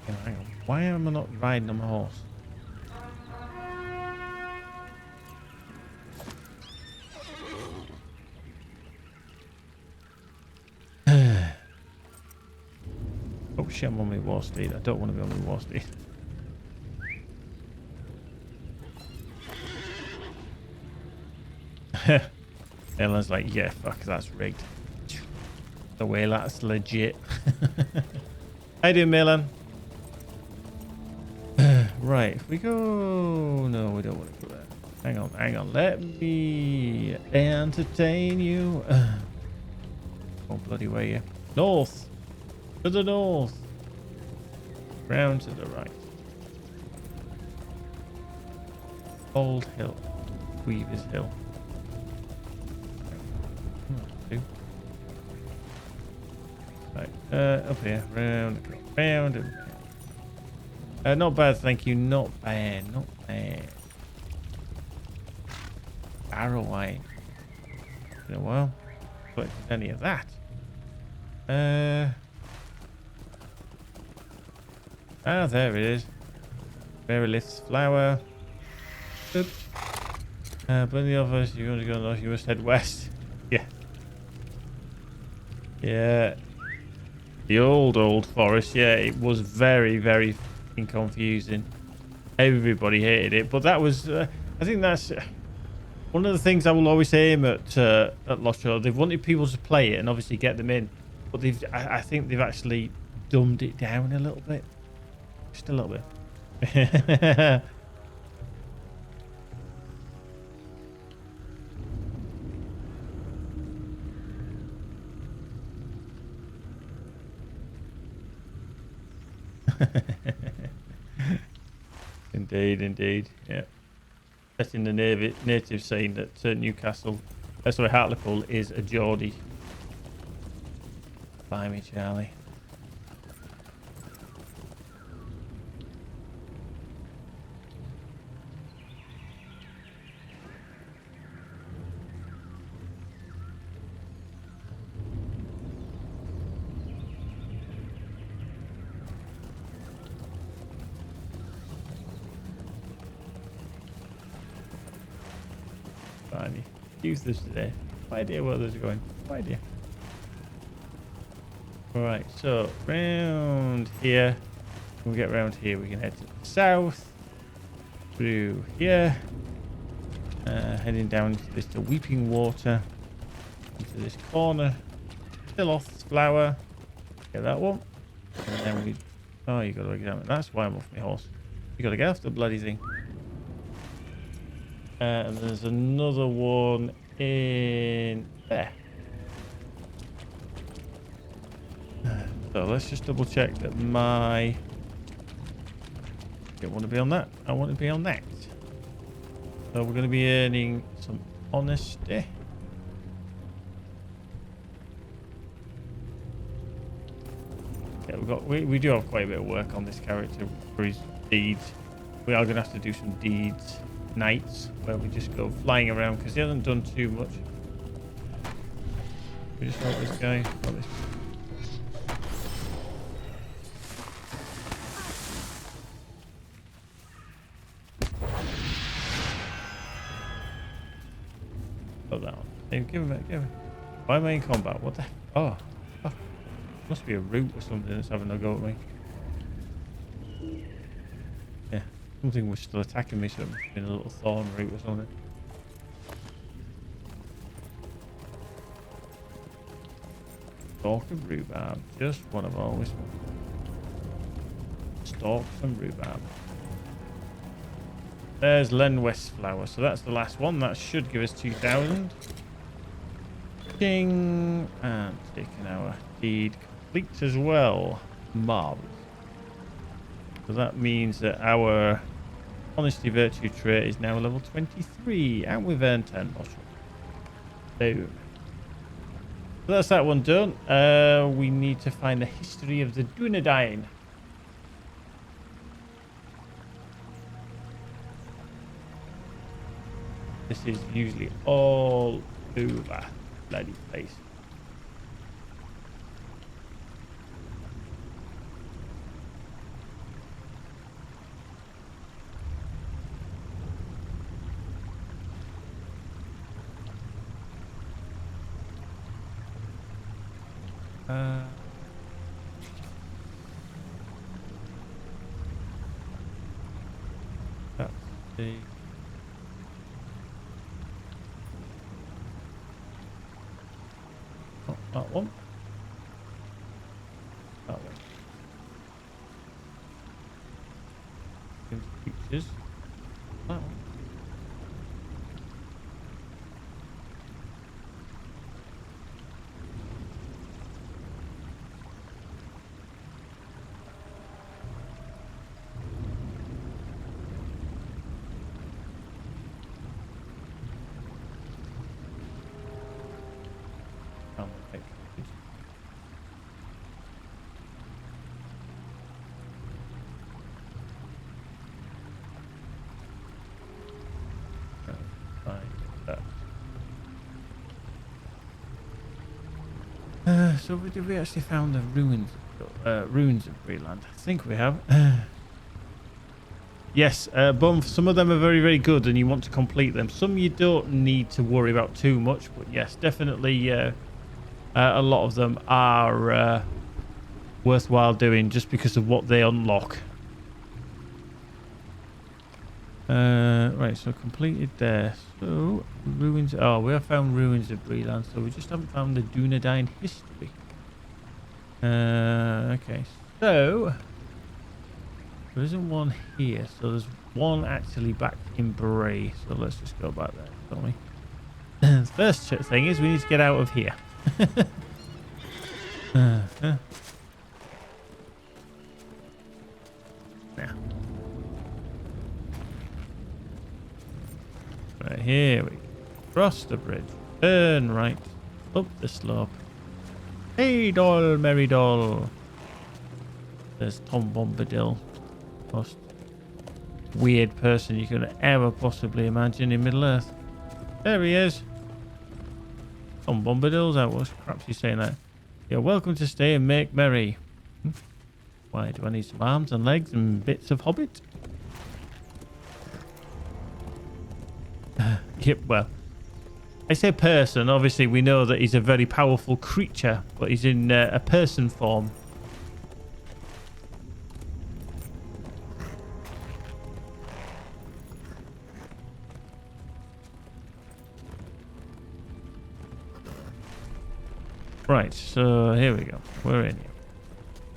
Oh, hang on. Why am I not riding on my horse? Oh shit, I'm on my war steed. I don't want to be on my war steed. Ellen's like, yeah, fuck, that's rigged. The way that's legit. How you doing, Milan? Right, if we go... No, we don't want to go there. Hang on. Let me entertain you. Oh, bloody way, yeah. North. To the north. Round to the right. Old Hill. Weaver's Hill. Right, up here. Round and round. Not bad, thank you. Not bad. Barrow wine. In a while. But any of that. There it is. Verilith's flower. But the others, you're going to go north, you must head west. Yeah. Yeah. The old forest, yeah, it was very, very confusing. Everybody hated it, but that was, I think that's one of the things I will always aim at LOTRO. They've wanted people to play it and obviously get them in, but I think they've actually dumbed it down a little bit. Just a little bit. Indeed. Yeah. Setting the native saying that Newcastle, sorry, Hartlepool is a Geordie. Blimey, Charlie. Blimey. Use this today. No idea where those are going. No idea. Alright, so round here. When we get around here, we can head to the south. Through here. Heading down to this to Weeping Water. Into this corner. Still off flower. Get that one. And then we Oh, you got to examine. That's why I'm off my horse. You got to get off the bloody thing. And there's another one in there. So let's just double check that my... Don't want to be on that. I want to be on that. So we're going to be earning some honesty. Yeah, we do have quite a bit of work on this character for his deeds. We are going to have to do some deeds nights where we just go flying around because he hasn't done too much. We just help this guy. Help this. Oh, that one. Hey, give him it. Give him. Why am I in combat? What the? Oh. Oh. Must be a root or something that's having a go at me. Yeah. Something was still attacking me, so it must have been a little thorn root or something. Stalk of rhubarb. Just what I've always wanted. Stalk some rhubarb. There's Len West flower. So that's the last one. That should give us 2,000. Ding. And taking our deed complete as well. Marvelous. So that means that our honesty virtue trait is now level 23. And we've earned 10 more. Boom. So that's that one done. We need to find the history of the Dunedain. This is usually all over bloody place. That's the... Oh, that one. That one. Pictures. That one. So did we actually found the ruins of Breland? I think we have. Yes, some of them are very, very good and you want to complete them. Some you don't need to worry about too much, but yes, definitely a lot of them are worthwhile doing just because of what they unlock. Right, so completed there. So ruins. Oh, we have found ruins of Breland, so we just haven't found the Dunedain history. Okay, so there isn't one here. So there's one actually back in Bray. So let's just go back there, don't we? The first thing is we need to get out of here. Yeah. Right, here we go. Cross the bridge. Turn right. Up the slope. Hey, doll, merry doll. There's Tom Bombadil. Most weird person you could ever possibly imagine in Middle-earth. There he is. Tom Bombadil's out. What crap's he saying that? You're welcome to stay and make merry. Why, do I need some arms and legs and bits of hobbit? Yep, well, I say person. Obviously, we know that he's a very powerful creature, but he's in a person form. Right, so here we go. We're in here.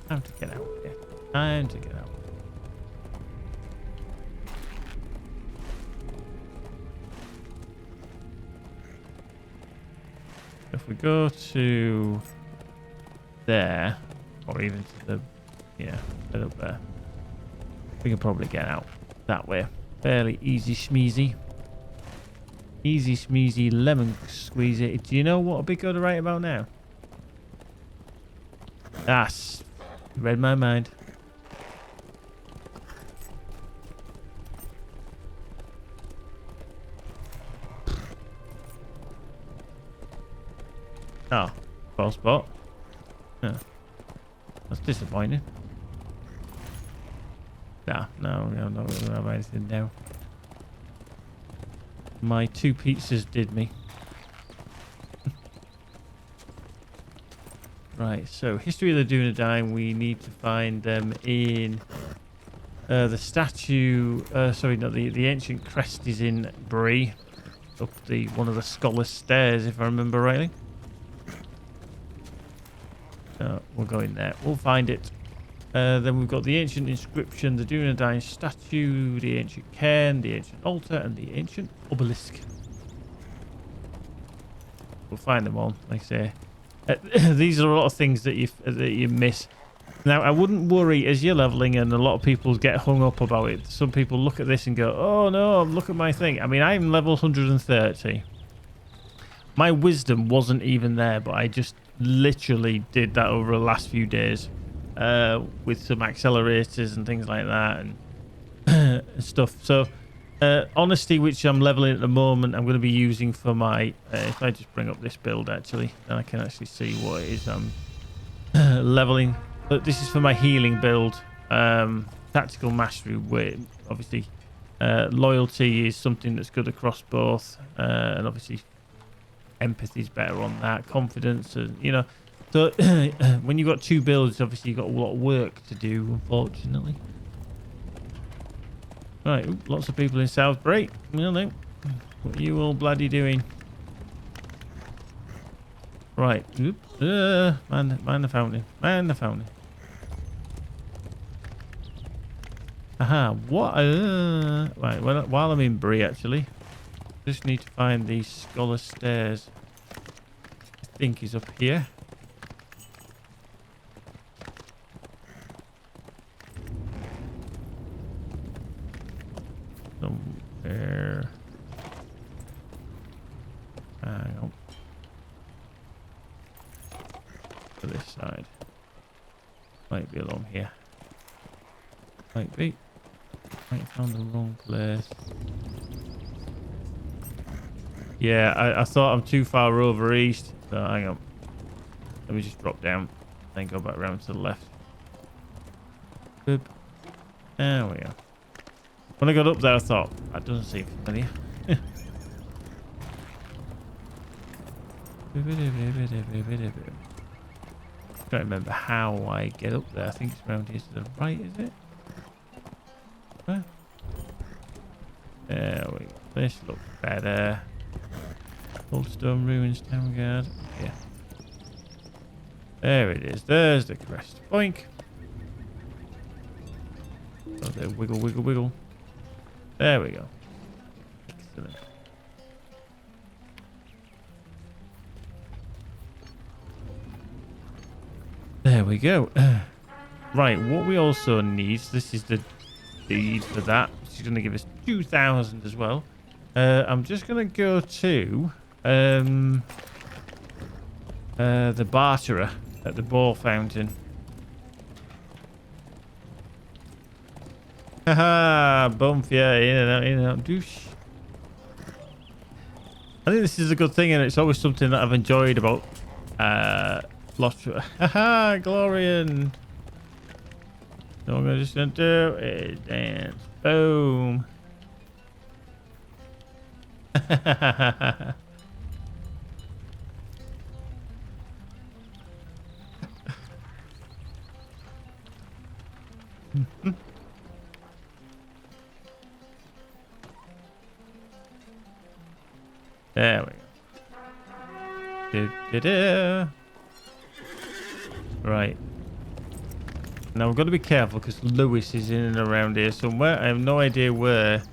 How to get out of here? Time to get out. If we go to there, or even to the, yeah, right up there, we can probably get out that way. Fairly easy schmeezy. Easy schmeezy lemon squeezy. Do you know what would be good right about now? That's read my mind. Oh, false spot. Yeah. That's disappointing. No, I'm not going to have anything now. My 2 pizzas did me. Right, so history of the Dunedain, we need to find them in the statue. Sorry, no, the ancient crest is in Bree, up one of the scholar stairs, if I remember rightly. We'll go in there. We'll find it. Then we've got the ancient inscription, the Dunedain statue, the ancient cairn, the ancient altar, and the ancient obelisk. We'll find them all, like I say. These are a lot of things that you miss. Now, I wouldn't worry as you're leveling, and a lot of people get hung up about it. Some people look at this and go, "Oh no, look at my thing." I mean, I'm level 130. My wisdom wasn't even there, but I just literally did that over the last few days with some accelerators and things like that and stuff. So honesty, which I'm leveling at the moment, I'm going to be using for my if I just bring up this build actually, then I can actually see what it is I'm leveling. But this is for my healing build. Tactical mastery, where obviously loyalty is something that's good across both, and obviously empathy is better on that. Confidence, you know. So when you've got 2 builds, obviously you've got a lot of work to do, unfortunately. Right, lots of people in South Bray. No. What are you all bloody doing? Right. Man the fountain. Man the fountain. Aha. What? Right, well, while I'm in Bray, actually, just need to find these scholar stairs. I think he's up here. Somewhere. Hang on. To this side. Might be along here. Might be. Might have found the wrong place. Yeah, I thought I'm too far over east. So hang on. Let me just drop down. Then go back round to the left. Boop. There we go. When I got up there, I thought, that doesn't seem familiar. Can't remember how I get up there. I think it's around here to the right, is it? Huh? There we go. This looks better. Old Stone Ruins Town Guard. Yeah. There it is. There's the crest. Boink. Oh, there. Wiggle, wiggle, wiggle. There we go. Excellent. There we go. Right, what we also need, this is the deed for that. She's going to give us 2,000 as well. I'm just going to go to the barterer at the ball fountain. Haha, bump, yeah, in and out, douche. I think this is a good thing, and it's always something that I've enjoyed about LOTRO. Haha, Glorian. So what I'm just going to do is dance. Boom. There we go. Right. Now we've got to be careful because Lewis is in and around here somewhere. I have no idea where.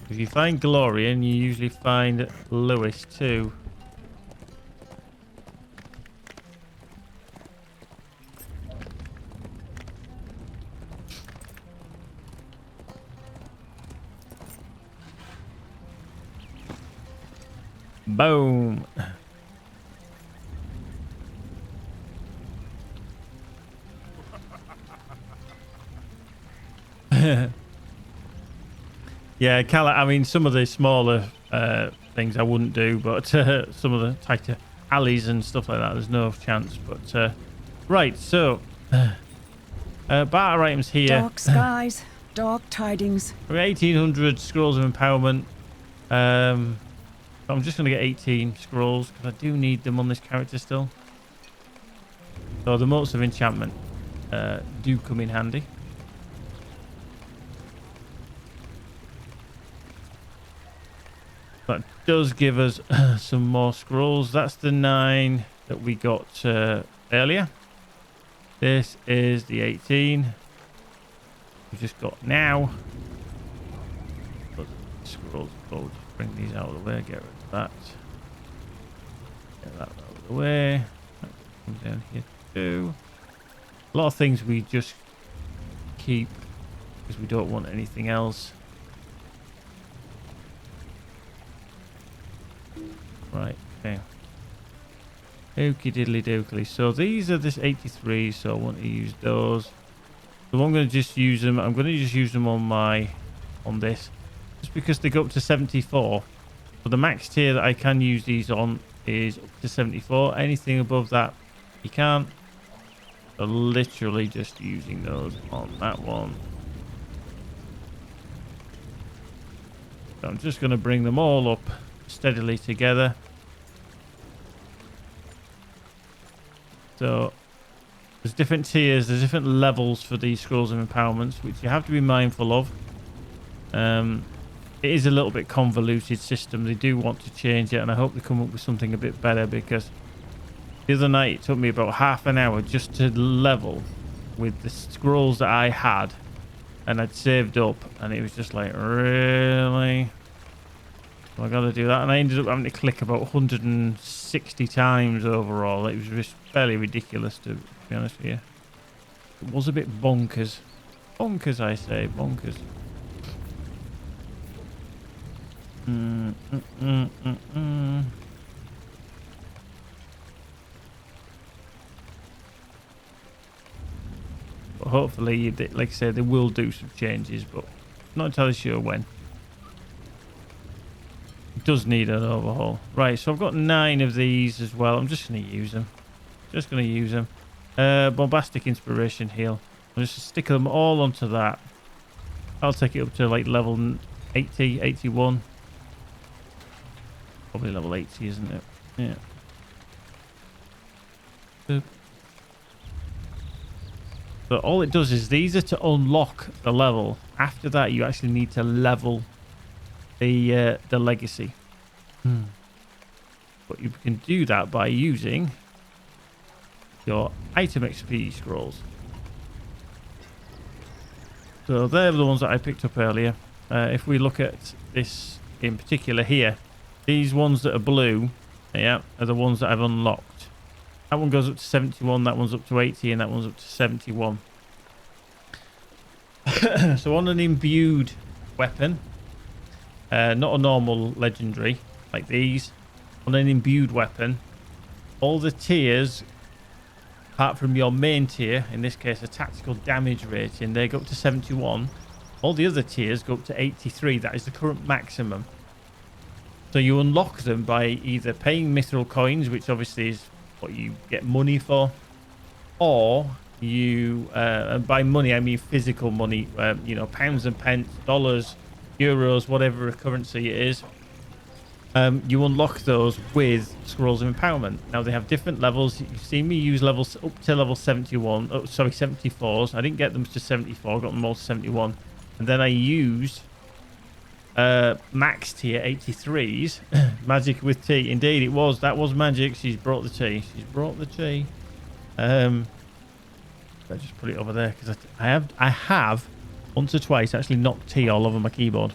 If you find Glorian, you usually find Lewis too. Boom. Yeah, I mean, some of the smaller things I wouldn't do, but some of the tighter alleys and stuff like that, there's no chance. But right, so barter items here. Dark skies, dark tidings. 1800 scrolls of empowerment. I'm just going to get 18 scrolls because I do need them on this character still. So the motes of enchantment do come in handy. That does give us some more scrolls. That's the 9 that we got earlier. This is the 18 we just got now. But scrolls, we'll just bring these out of the way. Get rid of that. Get that out of the way. That comes down here too. A lot of things we just keep because we don't want anything else. Right, okay. Okie diddly dokley. So these are this 83, so I want to use those. So I'm going to just use them. I'm going to just use them on this. Just because they go up to 74. So the max tier that I can use these on is up to 74. Anything above that, you can't. So literally just using those on that one. So I'm just going to bring them all up steadily together. So there's different tiers, there's different levels for these scrolls of empowerments, which you have to be mindful of. It is a little bit convoluted system. They do want to change it, and I hope they come up with something a bit better, because the other night it took me about half an hour just to level with the scrolls that I had and I'd saved up, and it was just like, really? I got to do that, and I ended up having to click about 160 times overall. It was just fairly ridiculous, to be honest with you. It was a bit bonkers. Bonkers, I say, bonkers. But hopefully, like I said, they will do some changes, but not entirely sure when. Does need an overhaul. Right, so I've got 9 of these as well. I'm just going to use them. Just going to use them. Bombastic Inspiration Heal. I'll just stick them all onto that. I'll take it up to like level 80, 81. Probably level 80, isn't it? Yeah. Boop. So all it does is these are to unlock the level. After that, you actually need to level the legacy. But you can do that by using your item XP scrolls. So they're the ones that I picked up earlier. If we look at this in particular here, these ones that are blue, yeah, are the ones that I've unlocked. That one goes up to 71, that one's up to 80, and that one's up to 71. So on an imbued weapon, not a normal legendary like these, on an imbued weapon, all the tiers, apart from your main tier, in this case a tactical damage rating, they go up to 71. All the other tiers go up to 83. That is the current maximum. So you unlock them by either paying mithril coins, which obviously is what you get money for, or you, and by money I mean physical money, you know, pounds and pence, dollars, euros, whatever currency it is. You unlock those with Scrolls of Empowerment. Now they have different levels. You see me use levels up to level 71. Oh, sorry, 74s. I didn't get them to 74. I got them all to 71. And then I used max tier 83s. Magic with tea. Indeed, it was. That was magic. She's brought the tea. She's brought the tea. I just put it over there because I have once or twice actually knocked tea all over my keyboard.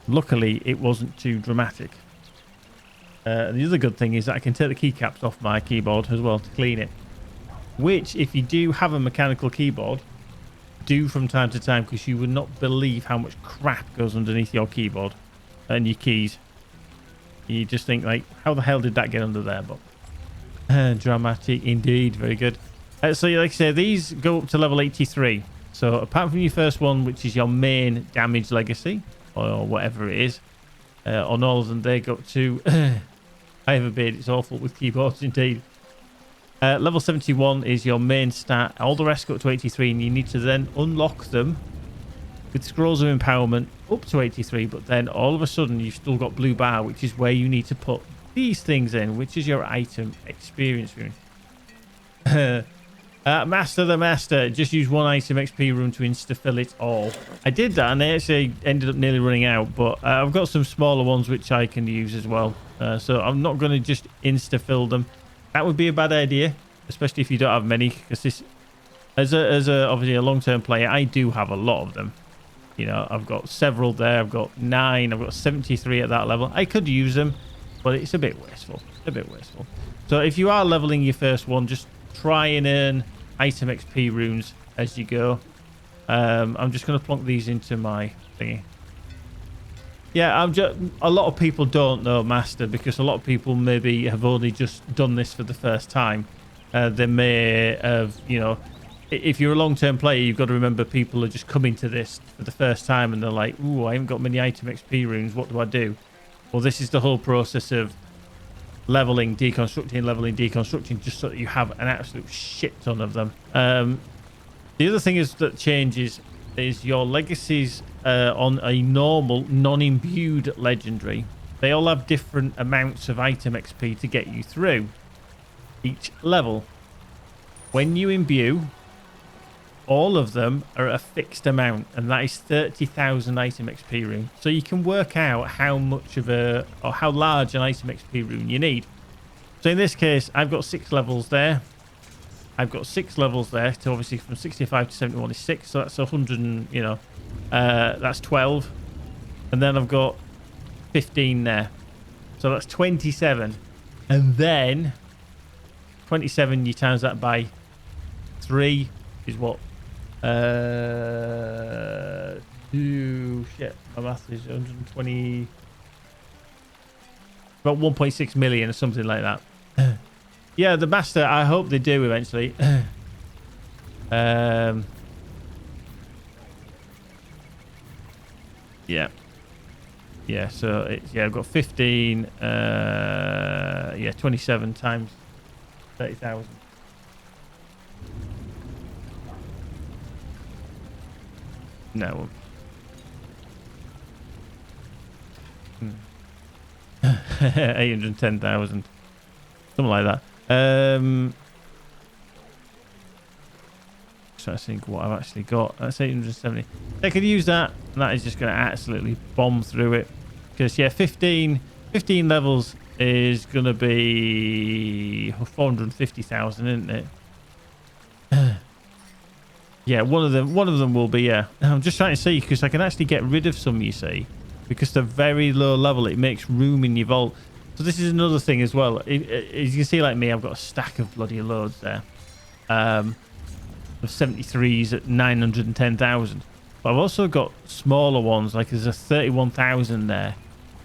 Luckily, it wasn't too dramatic. The other good thing is that I can take the keycaps off my keyboard as well to clean it. Which, if you do have a mechanical keyboard, do from time to time, because you would not believe how much crap goes underneath your keyboard and your keys. You just think, like, how the hell did that get under there? But dramatic indeed. Very good. So, like I say, these go up to level 83. So, apart from your first one, which is your main damage legacy, or whatever it is, on all of them, they go up to... I have a beard. It's awful with keyboards, indeed. Level 71 is your main stat. All the rest go up to 83, and you need to then unlock them with scrolls of empowerment up to 83. But then all of a sudden, you've still got blue bar, which is where you need to put these things in, which is your item experience rune. Master the Master. Just use one item XP rune to insta-fill it all. I did that, and I actually ended up nearly running out. But I've got some smaller ones which I can use as well. So I'm not going to just insta-fill them. That would be a bad idea, especially if you don't have many. Because this, as a obviously a long-term player, I do have a lot of them. You know, I've got several there. I've got 9. I've got 73 at that level. I could use them, but it's a bit wasteful. A bit wasteful. So if you are leveling your first one, just try and earn item XP runes as you go. I'm just going to plonk these into my thingy. Yeah, a lot of people don't know Master, because a lot of people maybe have only just done this for the first time. They may have, you know, if you're a long-term player, you've got to remember people are just coming to this for the first time and they're like, ooh, I haven't got many item XP runes. What do I do? Well, this is the whole process of leveling, deconstructing, just so that you have an absolute shit ton of them. The other thing is that changes is your legacies on a normal non-imbued legendary. They all have different amounts of item XP to get you through each level. When you imbue, all of them are at a fixed amount, and that is 30,000 item XP rune. So you can work out how much of a, or how large an item XP rune you need. So in this case, I've got 6 levels there. I've got 6 levels there. So obviously from 65 to 71 is 6. So that's 100 and, you know, that's 12. And then I've got 15 there. So that's 27. And then 27, you times that by 3 is what? Shit, my math is 120. About 1.6 million or something like that. Yeah, the Master, I hope they do eventually. Yeah. Yeah, so it's, yeah, I've got 15, yeah, 27 times 30,000. No. 810,000. Something like that. So I think what I've actually got. That's 870. I could use that. And that is just going to absolutely bomb through it. Because, yeah, 15 levels is going to be 450,000, isn't it? Yeah, one of them will be, yeah. I'm just trying to see, because I can actually get rid of some, you see. Because they're very low level, it makes room in your vault. So this is another thing as well. As you can see, like me, I've got a stack of bloody loads there. Of 73s at 910,000. But I've also got smaller ones, like there's a 31,000 there.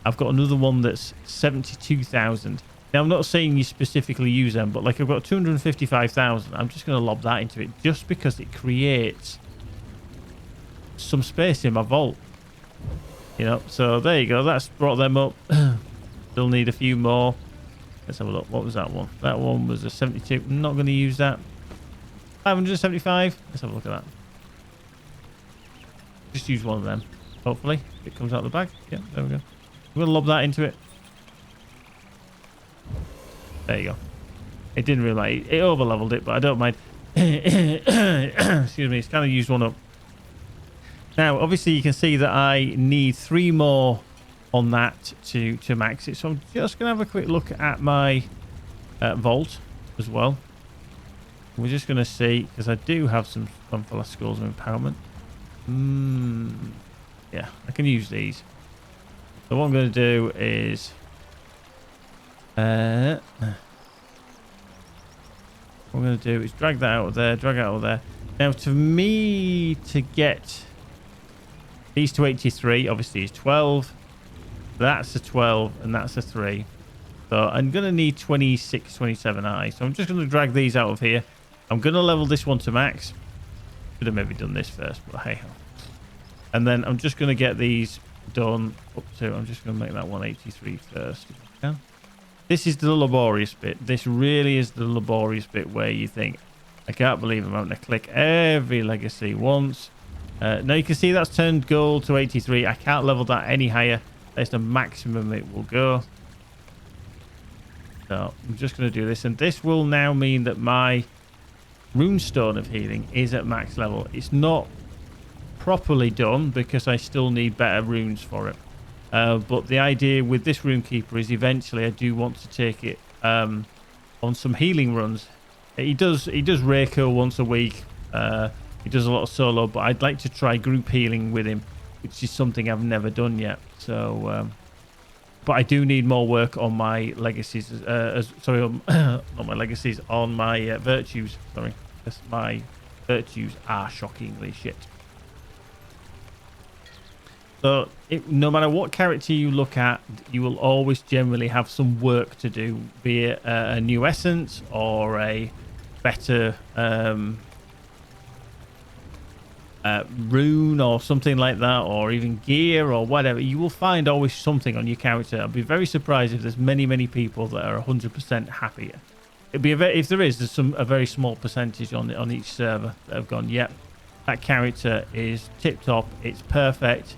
I've got another one that's 72,000. Now, I'm not saying you specifically use them, but like I've got 255,000. I'm just going to lob that into it just because it creates some space in my vault. You know, so there you go. That's brought them up. Still need a few more. Let's have a look. What was that one? That one was a 72. I'm not going to use that. 575. Let's have a look at that. Just use one of them. Hopefully, it comes out of the bag. Yeah, there we go. I'm going to lob that into it. There you go. It didn't really like it over leveled it, but I don't mind. Excuse me. It's kind of used one up. Now, obviously, you can see that I need 3 more on that to max it. So I'm just going to have a quick look at my vault as well. We're just going to see, because I do have some full of skulls of empowerment. Yeah, I can use these. So what I'm going to do is... what I'm going to do is drag that out of there, drag it out of there. Now, to me, to get these to 83, obviously is 12. That's a 12, and that's a 3. So I'm going to need 26, 27 eye. So I'm just going to drag these out of here. I'm going to level this one to max. Should have maybe done this first, but hey. And then I'm just going to get these done up to... I'm just going to make that 183 first, if I can. This is the laborious bit. This really is the laborious bit where you think, I can't believe I'm having to click every legacy once. Now you can see that's turned gold to 83. I can't level that any higher. That's the maximum it will go. So I'm just going to do this. And this will now mean that my runestone of healing is at max level. It's not properly done because I still need better runes for it. But the idea with this Rune-Keeper is eventually I do want to take it on some healing runs. He does Reiko once a week. He does a lot of solo, but I'd like to try group healing with him, which is something I've never done yet. So, but I do need more work on my legacies. Sorry, not my legacies, on my virtues. Sorry, because my virtues are shockingly shit. So no matter what character you look at, you will always generally have some work to do, be it a new essence or a better rune or something like that, or even gear or whatever. You will find always something on your character. I'd be very surprised if there's many people that are 100% happy. It'd be if there is, there's a very small percentage on each server that have gone, yep, that character is tip top, it's perfect.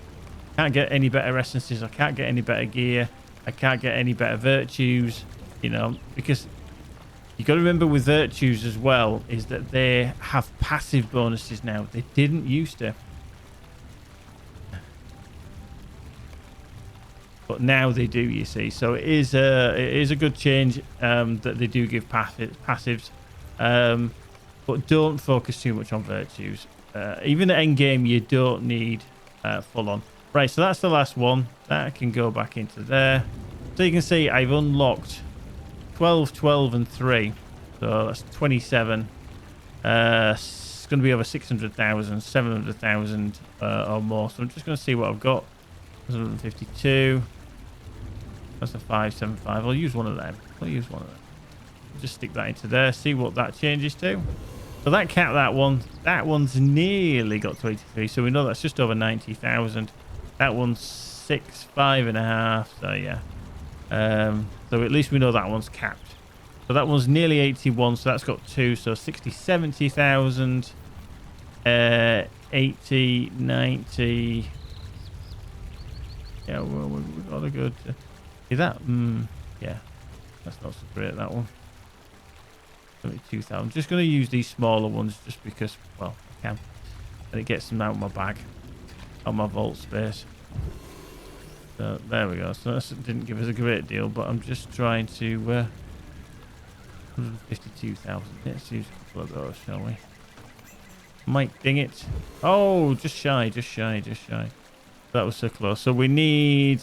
Can't get any better essences. I can't get any better gear. I can't get any better virtues, you know, because you got to remember with virtues as well is that they have passive bonuses now. They didn't used to, but now they do, you see. So it is a good change that they do give passives, but don't focus too much on virtues. Even at end game, you don't need full on. Right, so that's the last one. That can go back into there. So you can see I've unlocked 12, 12, and 3. So that's 27. It's going to be over 600,000, 700,000 or more. So I'm just going to see what I've got. 152. That's a 575. I'll use one of them. Just stick that into there. See what that changes to. So that capped that one. That one's nearly got to 83. So we know that's just over 90,000. That one's 5.5. So yeah. So at least we know that one's capped. So that one's nearly 81. So that's got 2. So 60, 70,000. 80, 90. Yeah, well, we've got a good... See that? Yeah. That's not so great, that one. 72,000. Just going to use these smaller ones just because, well, I can. And it gets them out of my bag. On my vault space. So there we go. So that didn't give us a great deal, but I'm just trying to 152,000. Let's use a couple of those, shall we? Might ding it. Oh, just shy. That was so close. So we need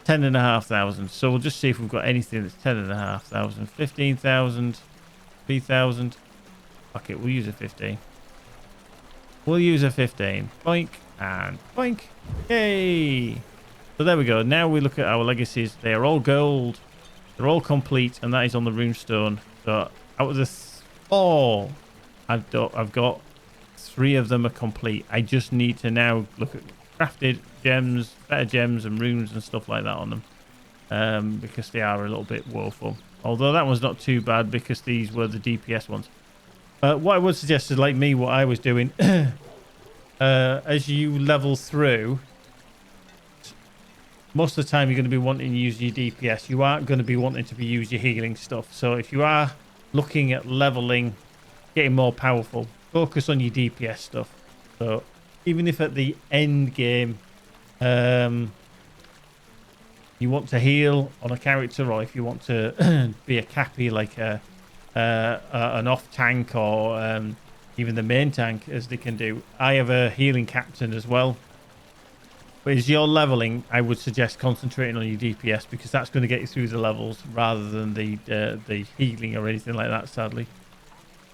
10,500. So we'll just see if we've got anything that's 10,500. 15,000, 3,000. Fuck it, we'll use a 15. We'll use a 15. Boink and boink. Yay! So there we go. Now we look at our legacies. They are all gold. They're all complete, and that is on the runestone. So out of the 4 I've got 3 of them are complete. I just need to now look at crafted gems, better gems and runes and stuff like that on them, because they are a little bit woeful. Although that one's not too bad because these were the DPS ones. What I would suggest is, like me, what I was doing, as you level through, most of the time you're going to be wanting to use your DPS. You aren't going to be wanting to use your healing stuff. So if you are looking at leveling, getting more powerful, focus on your DPS stuff. So even if at the end game you want to heal on a character, or if you want to be a cappy like a an off tank or even the main tank as they can do. I have a healing captain as well. But as you're leveling, I would suggest concentrating on your DPS because that's going to get you through the levels rather than the healing or anything like that, sadly.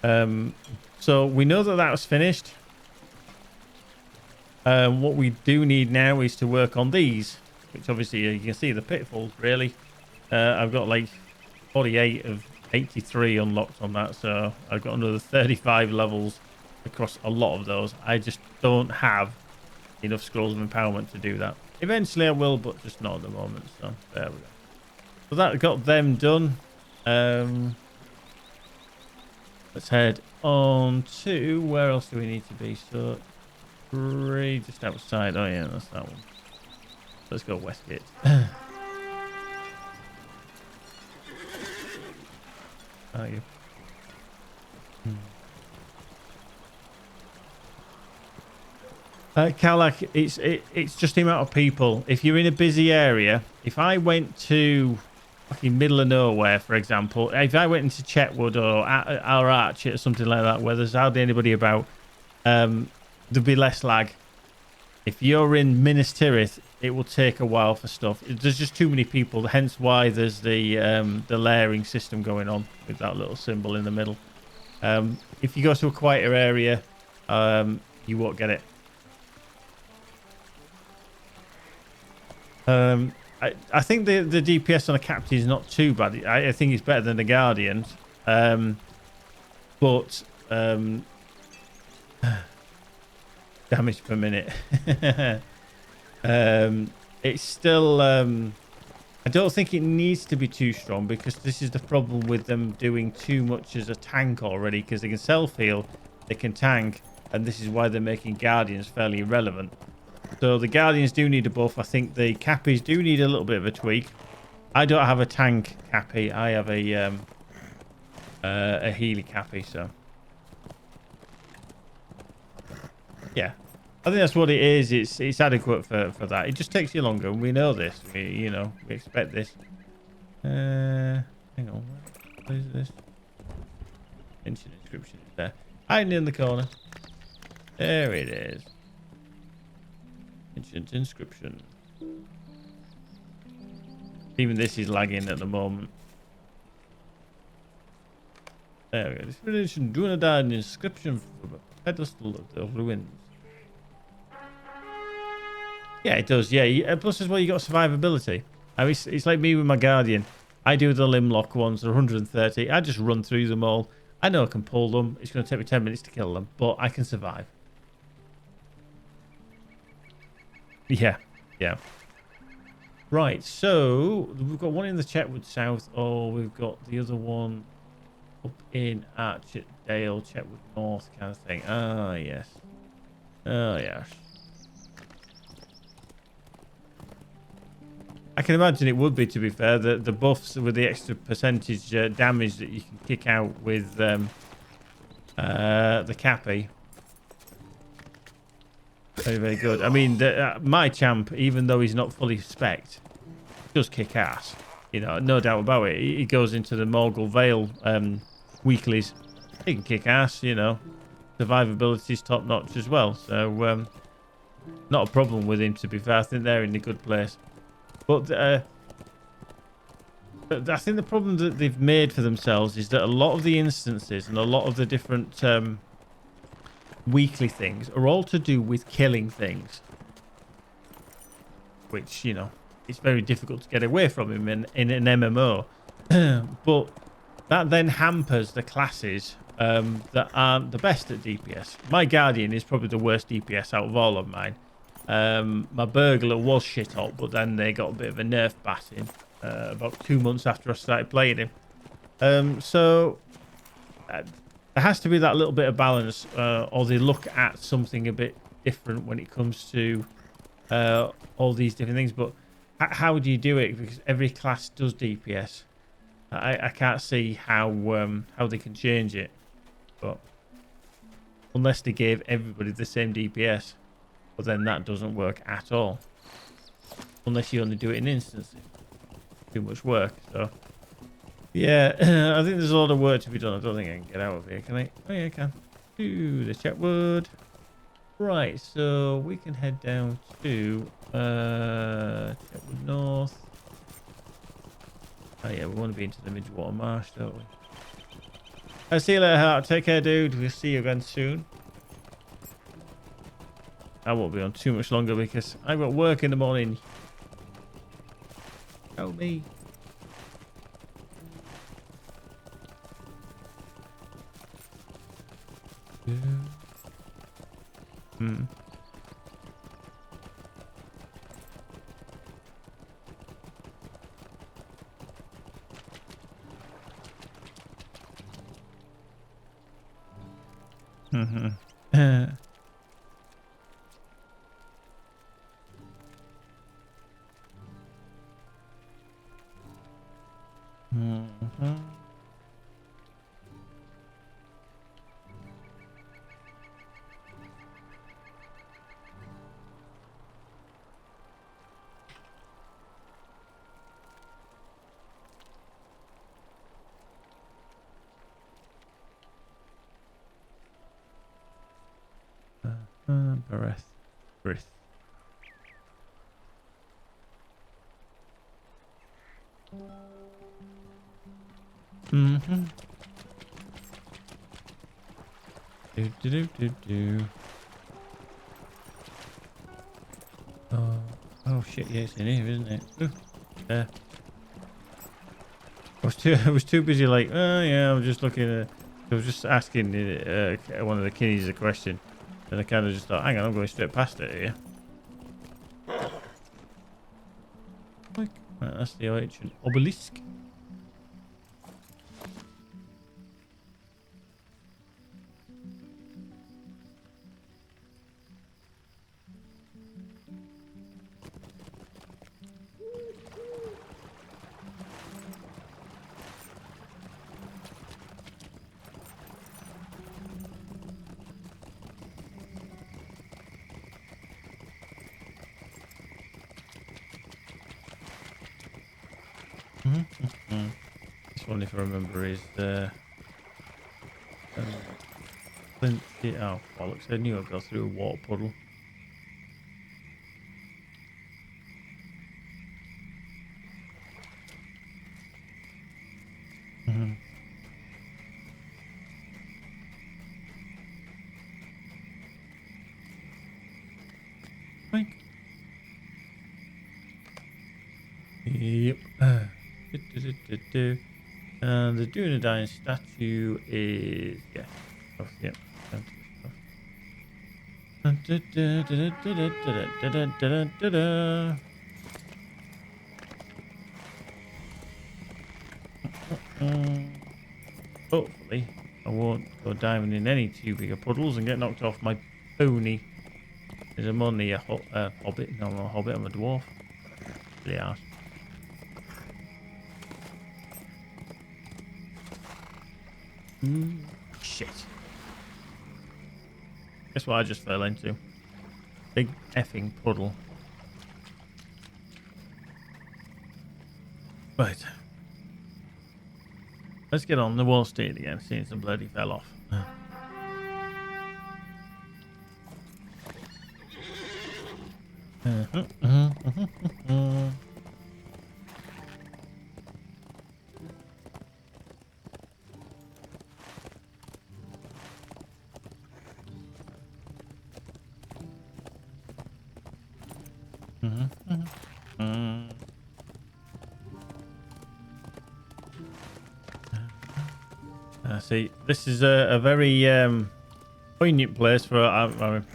So we know that that was finished. What we do need now is to work on these, which obviously you can see the pitfalls, really. I've got like 48 of 83 unlocked on that, so I've got another 35 levels across a lot of those. I just don't have enough scrolls of empowerment to do that. Eventually I will, but just not at the moment. So there we go. So that got them done. Let's head on to where else do we need to be? So just outside. Oh yeah, that's that one. Let's go Westgate. Are you? Kalak, it's just the amount of people. If you're in a busy area, if I went to fucking middle of nowhere, for example, if I went into Chetwood or Archet or something like that, where there's hardly anybody about, there'd be less lag. If you're in Minas Tirith, it will take a while for stuff. There's just too many people, hence why there's the layering system going on with that little symbol in the middle. If you go to a quieter area, you won't get it. I think the DPS on a captain is not too bad. I think it's better than the Guardians. But damage per minute. It's still I don't think it needs to be too strong because this is the problem with them doing too much as a tank already, because they can self-heal, they can tank, and this is why they're making Guardians fairly irrelevant. So the Guardians do need a buff. I think the Cappies do need a little bit of a tweak. I don't have a tank Cappy. I have a Healy Cappy, so yeah. I think that's what it is. It's adequate for that. It just takes you longer. We know this. We expect this. Hang on. What is this? Ancient inscription is there. Hiding in the corner. There it is. Ancient inscription. Even this is lagging at the moment. There we go. This religion do not an inscription from a pedestal of the ruins. Yeah, it does. Yeah, plus as well, you got survivability. I mean, it's like me with my Guardian. I do the limb lock ones, they're 130. I just run through them all. I know I can pull them. It's going to take me 10 minutes to kill them, but I can survive. Yeah. Right, so we've got one in the Chetwood South, or we've got the other one up in Archet Dale, Chetwood North kind of thing. Ah, yes. Oh, yes. I can imagine it would be, to be fair, the buffs with the extra percentage damage that you can kick out with the Cappy. Very, very good. I mean, my champ, even though he's not fully spec'd, does kick ass. You know, no doubt about it. He goes into the Morgul Vale weeklies. He can kick ass, you know. Survivability is top notch as well. So, not a problem with him, to be fair. I think they're in a good place. But I think the problem that they've made for themselves is that a lot of the instances and a lot of the different weekly things are all to do with killing things. Which, you know, it's very difficult to get away from him in an MMO. But that then hampers the classes that aren't the best at DPS. My Guardian is probably the worst DPS out of all of mine. My Burglar was shit hot, but then they got a bit of a nerf batting about 2 months after I started playing him. So there has to be that little bit of balance, or they look at something a bit different when it comes to all these different things. But how do you do it? Because every class does DPS. I can't see how they can change it, but unless they gave everybody the same DPS. But then that doesn't work at all. Unless you only do it in instances. Too much work. So Yeah, I think there's a lot of work to be done. I don't think I can get out of here, can I? Oh yeah, I can. Ooh, the Chetwood. Right, so we can head down to Chetwood North. Oh yeah, we want to be into the Midgewater Marsh, don't we? I'll see you later, Hart. Take care, dude. We'll see you again soon. I won't be on too much longer because I've got work in the morning. Help me. Hmm. Mm-hmm. Mm-hmm. Breath. Breath. Mm-hmm. Do do do do do. Oh shit! Yeah, it's in here, isn't it? Ooh, there. I was too busy. Like, oh yeah, I was just looking at. I was just asking one of the kiddies a question, and I kind of just thought, hang on, I'm going straight past it here. Right, that's the ancient obelisk. Mm-hmm. This one, if I remember, is Flint. Oh, bollocks! I knew I'd go through a water puddle. Mm-hmm. Right. Yep. And the Dunedain statue is Oh, yep. Hopefully, I won't go diving in any too bigger puddles and get knocked off my pony. Because I'm only a hobbit. No, I'm not a hobbit. I'm a dwarf. Yeah. Shit. Guess what I just fell into? Big effing puddle. Right. Let's get on the wall state again, seeing some bloody fell off. See, this is a very poignant place for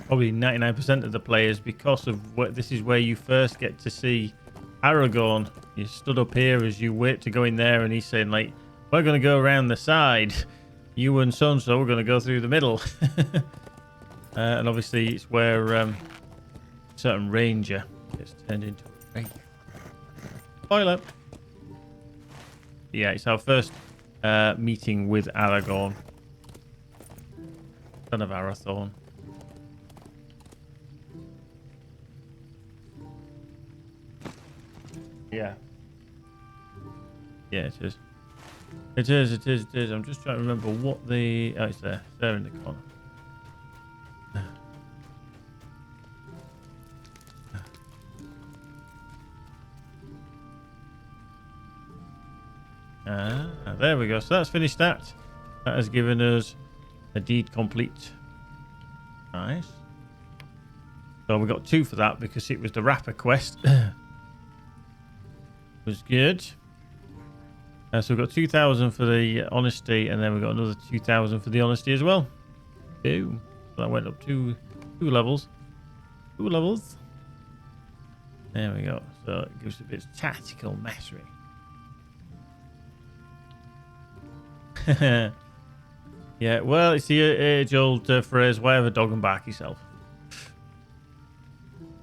probably 99% of the players because of what this is where you first get to see Aragorn. You stood up here as you wait to go in there, and he's saying like, "We're going to go around the side. You and so and so, we're going to go through the middle." And obviously, it's where a certain ranger gets turned into a ranger. Spoiler. Yeah, it's our first meeting with Aragorn, son of Arathorn. Yeah. Yeah, it is. It is, it is, it is. I'm just trying to remember what the... Oh, it's there. It's there in the corner. There we go. So that's finished that. That has given us a deed complete. Nice. So we got 2 for that because it was the rapper quest. Was good. So we've got 2,000 for the honesty, and then we've got another 2,000 for the honesty as well. Boom. So that went up two levels. 2 levels. There we go. So it gives a bit of tactical mastery. Yeah, well, it's the age-old phrase, why have a dog and bark yourself?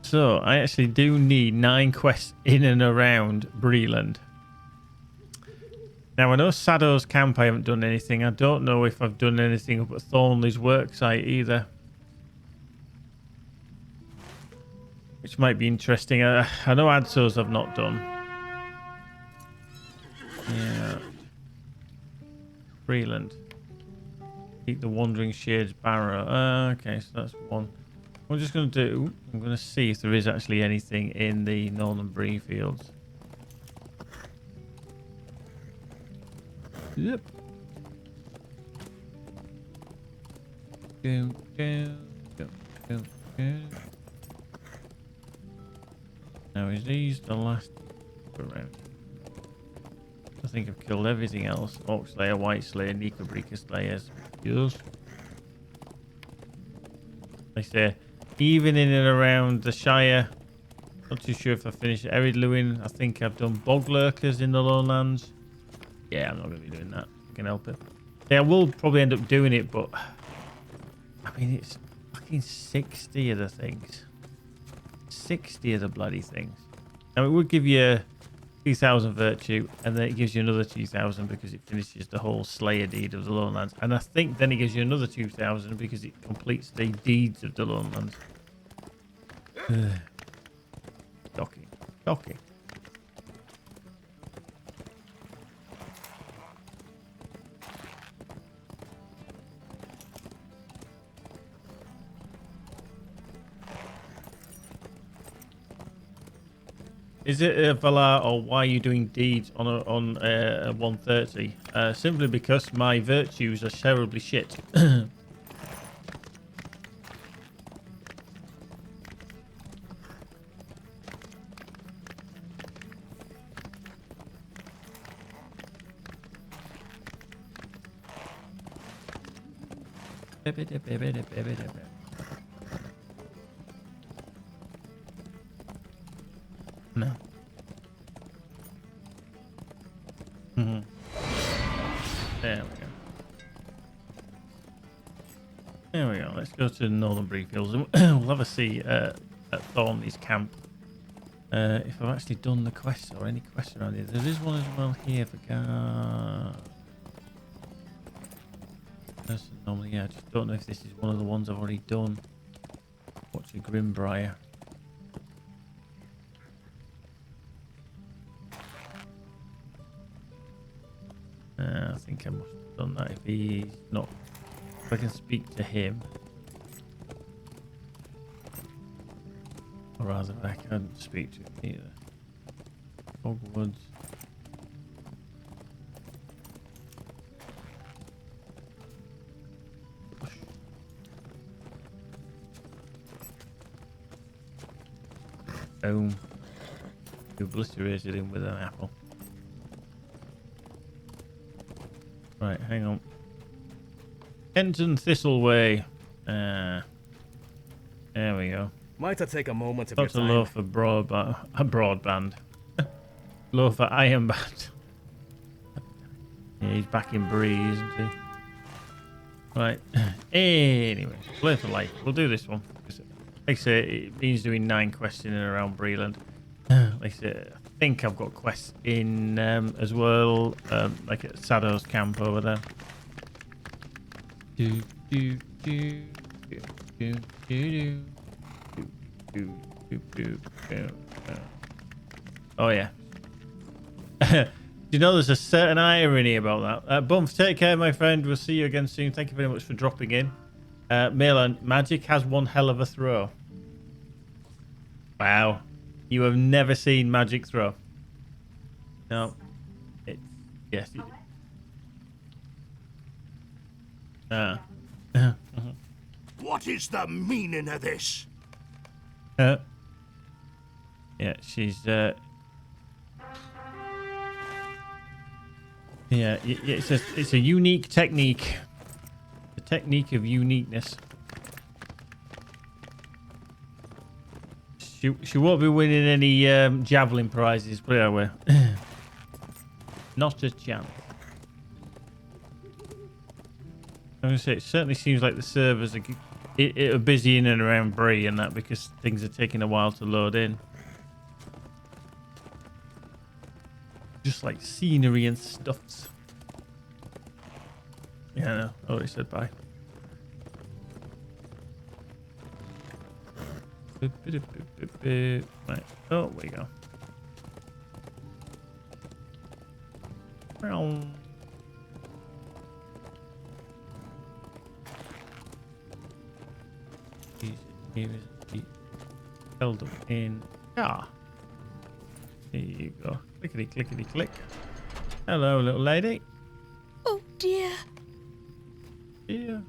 So, I actually do need 9 quests in and around Breland. Now, I know Sadow's camp, I haven't done anything. I don't know if I've done anything up at Thornley's worksite either. Which might be interesting. I know Adso's I've not done. Yeah. Breland. Keep the Wandering Shades Barrow. Okay, so that's 1. What I'm just going to do, I'm going to see if there is actually anything in the Northern Bree fields. Yep. Go. Now, is these the last around? I think I've killed everything else. Orc Slayer, White Slayer, Nikabrika Slayers. Yes. Like I say, even in and around the Shire, not too sure if I finished Erid Lewin. I think I've done Bog Lurkers in the Lowlands. Yeah, I'm not going to be doing that. I can help it. Yeah, I will probably end up doing it, but I mean, it's fucking 60 of the things. 60 of the bloody things. Now, it would give you 2,000 virtue, and then it gives you another 2,000 because it finishes the whole Slayer deed of the Lowlands. And I think then it gives you another 2,000 because it completes the deeds of the Lowlands. Shocking. Shocking. Is it Valar, or why are you doing deeds on a 130? Simply because my virtues are terribly shit. No. There we go. There we go. Let's go to the Northern Bree Fields and we'll have a see at Thornley's camp. If I've actually done the quest or any quest around here. There is one as well here for normally, yeah, I just don't know if this is one of the ones I've already done. Watch a Grimbriar. I think I must have done that. If he's not, if I can speak to him, or rather, I can't speak to him either. Bogwoods. Boom. You obliterated him with an apple. Right, hang on. Kenton Thistleway. There we go. Might I take a moment of Dr. your time? Low for broadband. Low for Iron Band. Yeah, he's back in Bree, isn't he? Right. Anyway, play for life. We'll do this one. Like I say, it means doing 9 quests in and around Breland. Like I say, I think I've got quests in as well, like at Sadow's camp over there. Oh yeah. You know, there's a certain irony about that. Bump, take care, my friend. We'll see you again soon. Thank you very much for dropping in. Milan, Magic has one hell of a throw. Wow. You have never seen Magic throw. No. Yes. What is the meaning of this? Yeah, she's yeah, it's a unique technique. The technique of uniqueness. She won't be winning any javelin prizes, put it that way. Not a chance. I'm gonna say it certainly seems like the servers are busy in and around Bree and that because things are taking a while to load in. Just like scenery and stuffs. Yeah, I know. I already said bye. Right. Oh, we go. Here is the held up in. Ah. There you go. Clickety clickety click. Hello, little lady. Oh dear. Yeah.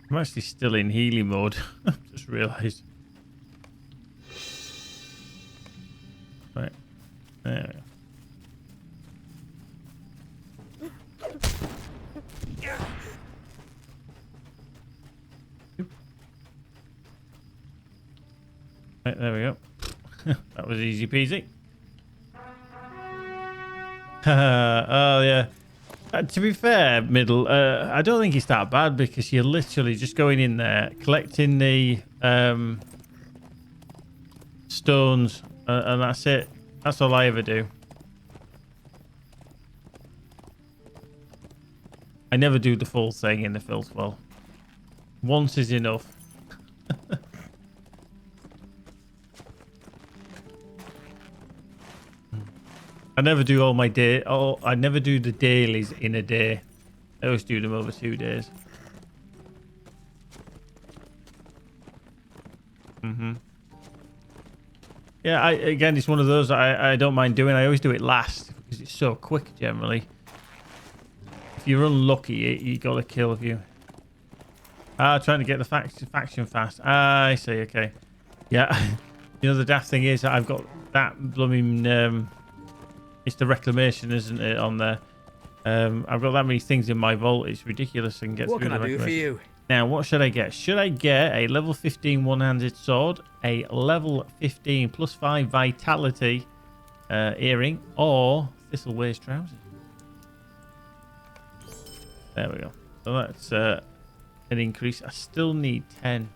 I'm actually still in healing mode. Just realised. Right. There we go. Right, there we go. That was easy peasy. Oh, yeah. To be fair, Middle, I don't think it's that bad because you're literally just going in there, collecting the stones, and that's it. That's all I ever do. I never do the full thing in the filth well. Once is enough. I never do all my day. Oh, I never do the dailies in a day. I always do them over 2 days. Yeah, again, it's one of those I don't mind doing. I always do it last because it's so quick generally. If you're unlucky, you got to kill a few. Trying to get the faction fast. I see. Okay. Yeah. You know the daft thing is that I've got that blooming. It's the reclamation, isn't it, on there? I've got that many things in my vault. It's ridiculous. I can get What through can the I do for reclamation. you? Now, what should I get? Should I get a level 15 one-handed sword, a level 15 plus 5 vitality earring, or thistle-waist trousers? There we go. So that's an increase. I still need 10.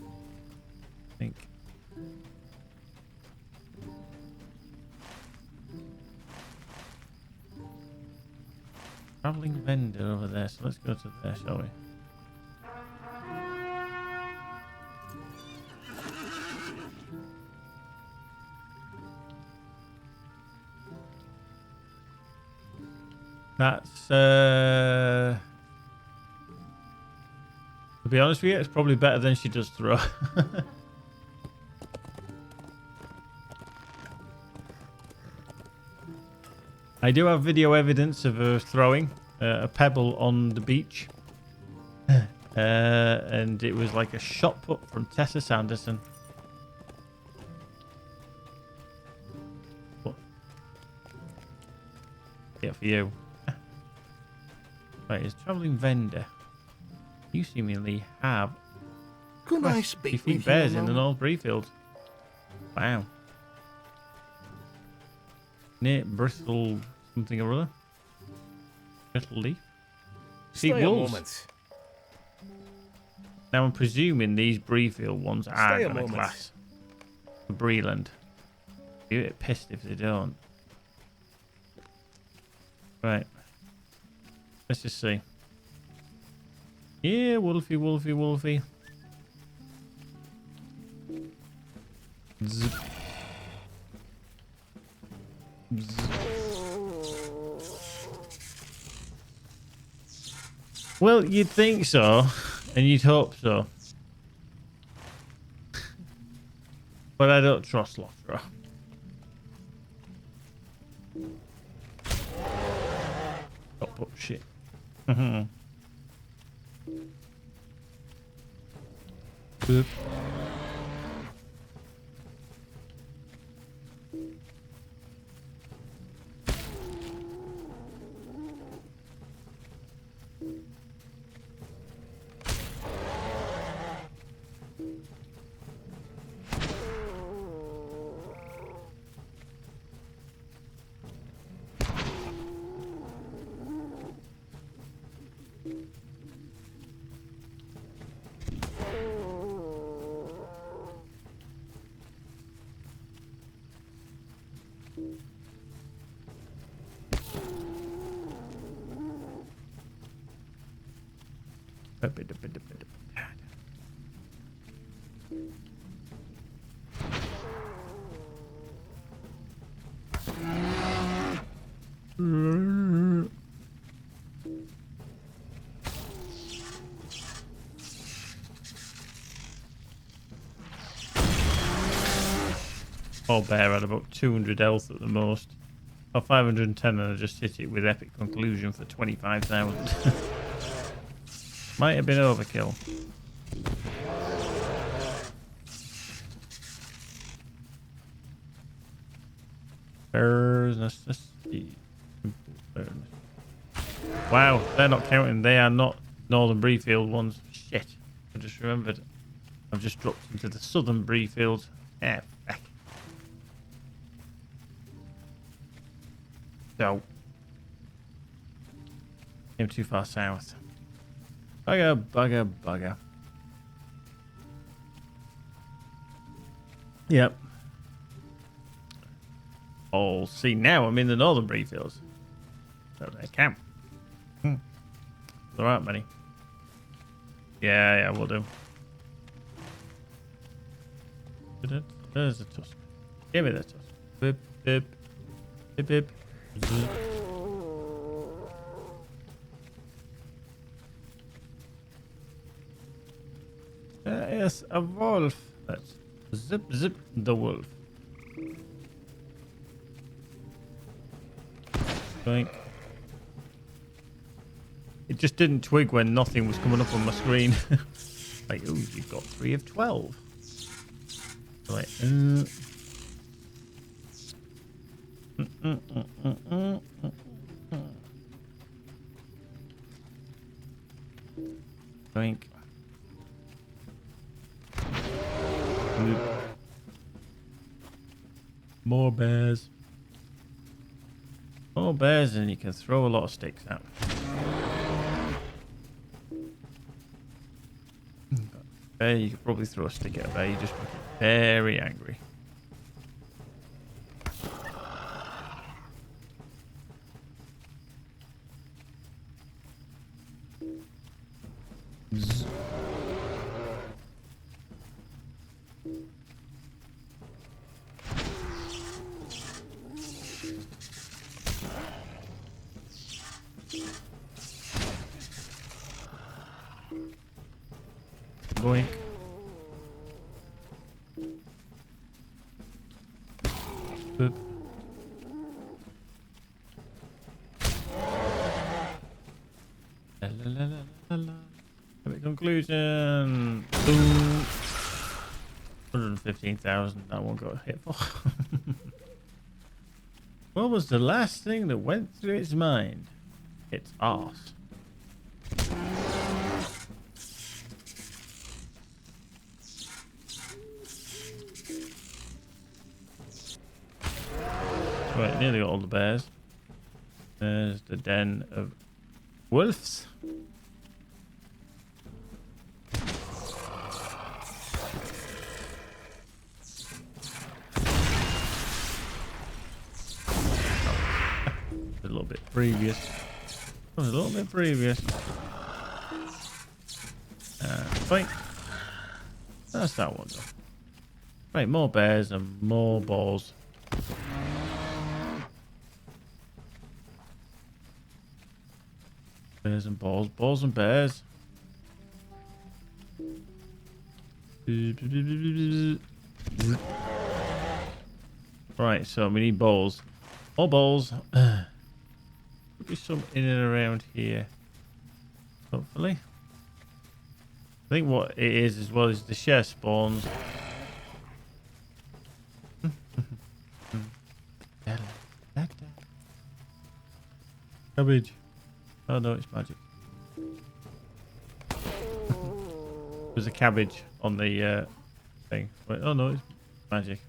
I think. Traveling vendor over there, so let's go to there, shall we? That's to be honest with you, it's probably better than she does throw. I do have video evidence of her throwing a pebble on the beach. And it was like a shot put from Tessa Sanderson. What? Yeah, for you. Right, it's traveling vendor. You seemingly have Could I speak with defeat you bears a in the moment? North Breefield. Wow. Near Bristol something or other. Bristol leaf. Stay See a wolves. moment. Now I'm presuming these Breefield ones are going to class for Breeland. Be a bit pissed if they don't. Right. Let's just see. Yeah, Wolfie, Wolfie, Wolfie. Zip. Zip. Well, you'd think so, and you'd hope so. But I don't trust LOTRO. Stop up shit. Boop. Poor bear had about 200 health at the most. Or 510, and I just hit it with epic conclusion for 25,000. Might have been overkill. Bears necessity. Wow, they're not counting. They are not Northern Breefield ones. Shit. I just remembered. I've just dropped into the Southern Breefield. Yeah, back. So. Came too far south. Bugger, bugger, bugger. Yep. Oh, see, now I'm in the Northern Breefields. So they camp. There aren't many. Yeah, we'll do. There's a tusk. Give me the tusk. Bip, bip. Bip, bip. Zip. Yes, a wolf. Let's zip, zip the wolf. Think. It just didn't twig when nothing was coming up on my screen. Like, ooh, you've got 3 of 12. Like, Think. More bears. More bears, and you can throw a lot of sticks out. Bear, you could probably throw a stick at a bear. You just make it very angry. Zzz. Boink. Boop. La la la la la. Epic conclusion. Boom. 115,000. That one got hit for. What was the last thing that went through its mind? Its arse. Right, nearly got all the bears. There's the den of wolves. little bit previous. A little bit previous. Right. That's that one, though. Right, more bears and more balls. Bears and balls. Balls and bears. Right, so we need balls. More balls. Could be some in and around here. Hopefully. I think what it is as well is the share spawns. Cabbage. Oh no, it's magic. There's a cabbage on the thing. Wait, oh no, it's magic.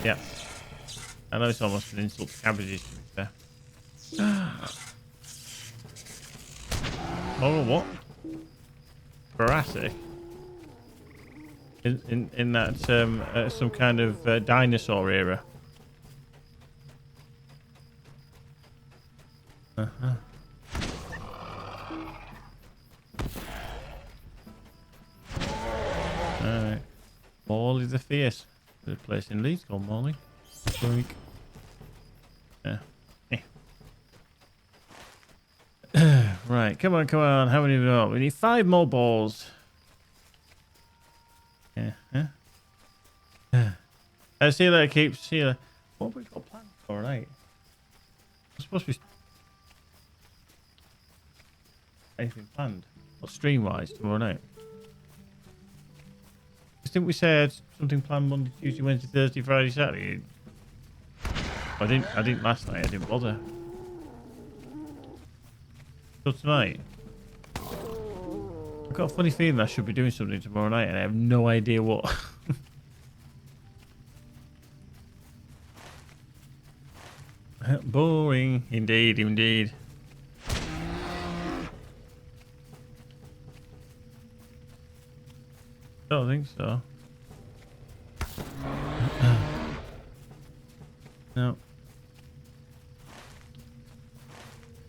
Yeah. I know it's almost an insult to cabbages, to be fair. Oh, what? Jurassic? In that some kind of dinosaur era. Uh-huh. Alright. Morley the Fierce. Good place in Leeds called Morley. Boink. Yeah. Right, come on, come on. How many have we got? We need 5 more balls. Yeah. See you later, keeps. See you later. What have we got planned for tonight? It's supposed to be anything planned? What, stream-wise tomorrow night? I think we said something planned Monday, Tuesday, Wednesday, Thursday, Friday, Saturday. I didn't last night. I didn't bother. So tonight, I've got a funny feeling I should be doing something tomorrow night, and I have no idea what. Boring, indeed, indeed. Don't think so. No.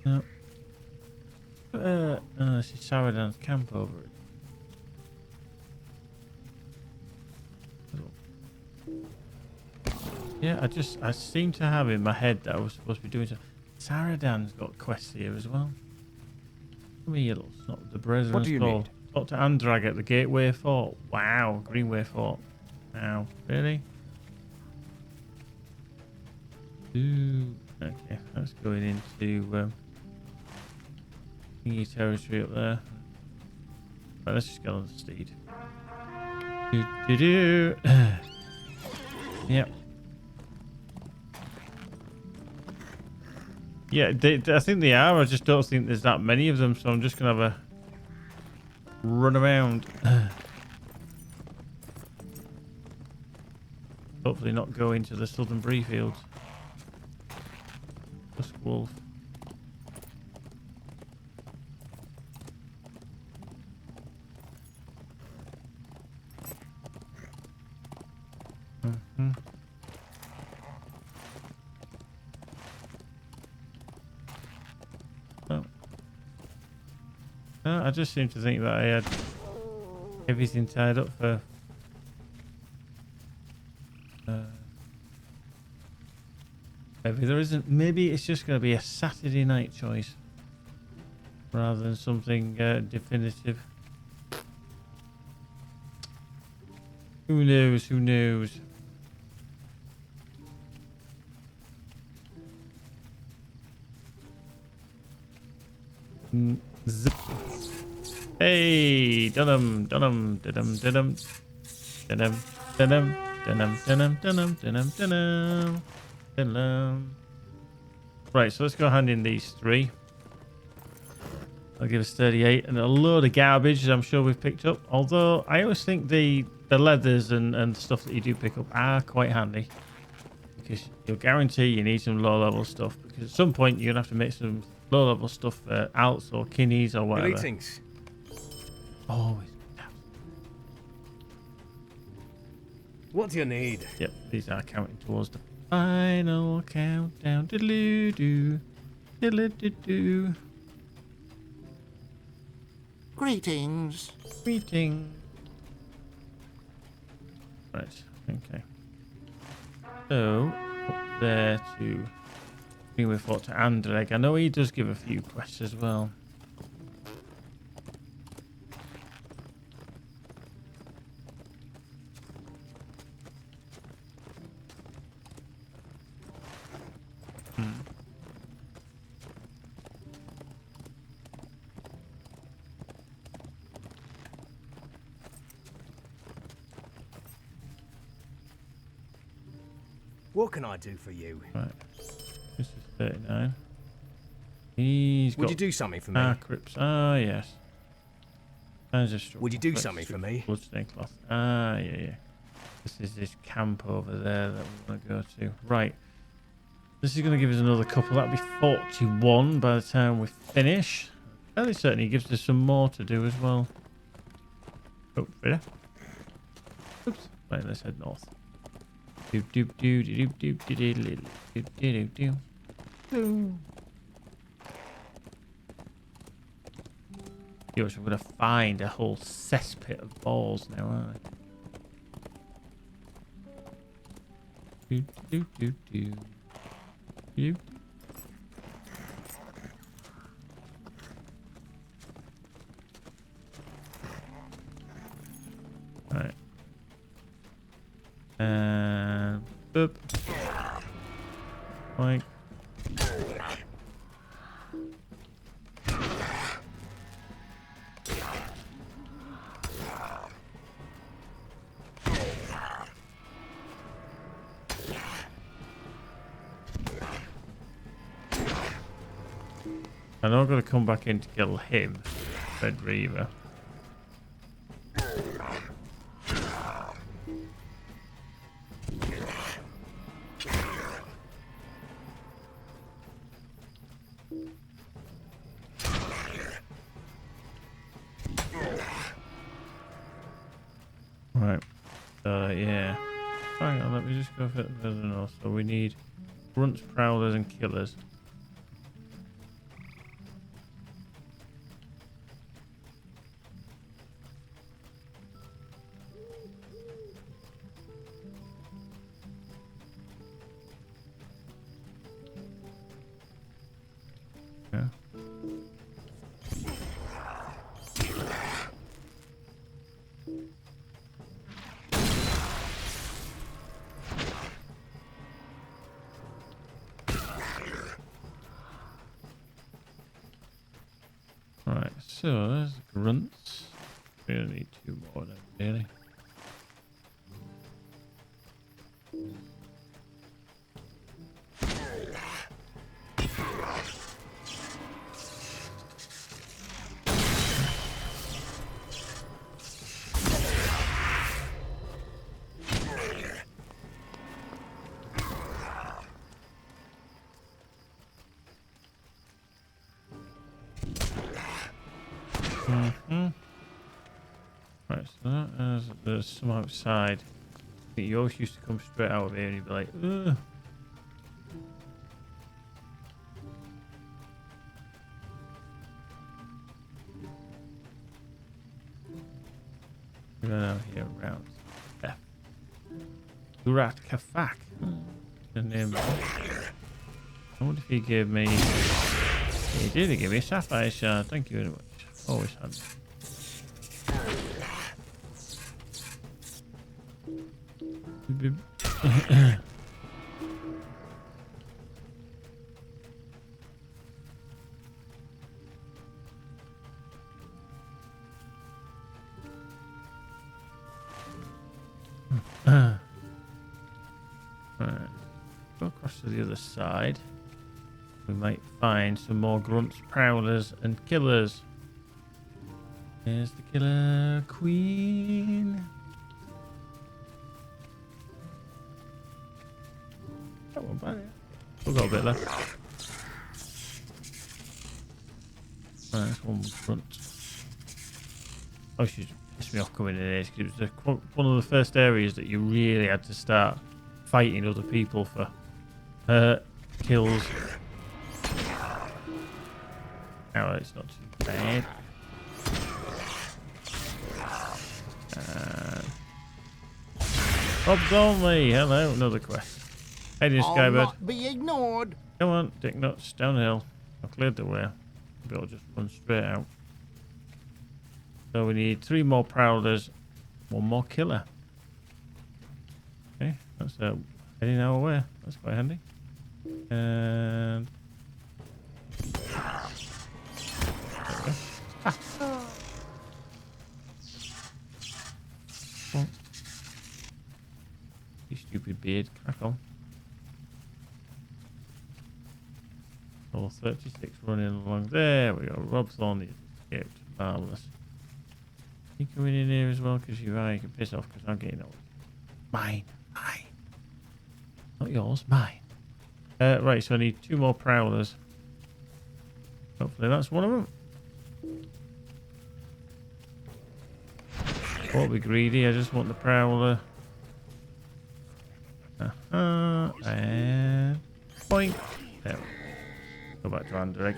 No. Oh, this is Saradan's camp over it. Yeah, I seem to have in my head that I was supposed to be doing something. Saradan's got quests here as well. Come here, little snot. The Brethren. What do you need? Talk to Andrag at the Gateway Fort. Wow, Greenway Fort. Wow, really? Ooh, okay, that's going into thingy territory up there. Right, let's just get on the steed. Yep. Yeah, I think they are. I just don't think there's that many of them, so I'm just gonna have a run around. Hopefully not go into the southern Bree fields. Dusk wolf. I just seem to think that I had everything tied up for maybe there isn't. Maybe it's just going to be a Saturday night choice rather than something definitive. Who knows? Who knows? Zip. Hey, dun-dum, dun-dum, dun-dum, dun-dum, dun-dum, dun-dum, dun-dum, dun-dum, dun-dum, dun-dum, dun-dum, dun-dum. Right, so let's go hand in these 3. I'll give us 38 and a load of garbage, as I'm sure we've picked up. Although I always think the leathers and stuff that you do pick up are quite handy, because you'll guarantee you need some low-level stuff. Because at some point you're gonna have to make some low-level stuff for alts or kinnies or whatever. Greetings. Always. What do you need? Yep, these are counting towards the Final countdown. Diddly-doo. Diddly-doo-doo. Greetings. Greeting. Right, okay. So, up there to bring with Fort to Anderegg. I know he does give a few quests as well. What can I do for you? Right. This is 39. He's got Would you do something for me? crypts. Ah, yes. Would you do something for me? Bloodstained cloth. Ah, yeah, yeah. This is this camp over there that we want to go to. Right. This is going to give us another couple. That'll be 41 by the time we finish. Fairly certain he gives us some more to do as well. Oh, there. Oops. Right, let's head north. Doop doop doo doop doop doop doop doop doop doop doop. Yours, I'm gonna find a whole cesspit of balls now, aren't I? Doop doop doop doop. Doop. Right. And boop. Like. I'm not going to come back in to kill him, Red Reaver. Right. Yeah. Hang on, let me just go further north. So we need grunts, prowlers, and killers. Yeah. Right, so there's grunts. We only need 2 more then, really. Right, so there's some outside. I think yours used to come straight out of here and you'd be like, ugh. We're going out here around F. Gurat Kafak. The name. I wonder if he gave me. He did give me a sapphire shard. Thank you very much. Always handy. Right. Go across to the other side. We might find some more grunts, prowlers, and killers. There's the killer queen. That one bad, yeah. Still got a bit left. Right, that's one grunt. Oh, she's pissed me off coming in here because it was one of the first areas that you really had to start fighting other people for kills. Oh, it's not too bad. Rob's only. Hello, another quest. Hey, this guy, bud. not be ignored. Come on, dick nuts, downhill. I've cleared the way. Maybe I'll just run straight out. So we need 3 more prowlers, 1 more killer. Okay, that's heading our way. That's quite handy. And there we go. Oh. You stupid beard, crack on. All 36 running along. There we go. Rob Thorne escaped. Marvellous. You coming in here as well? Because you can piss off because I'm getting old. Mine. Mine. Not yours. Mine. Right, so I need 2 more prowlers. Hopefully that's one of them. Won't be greedy. I just want the prowler. And point. There we go. Go back to Andreg.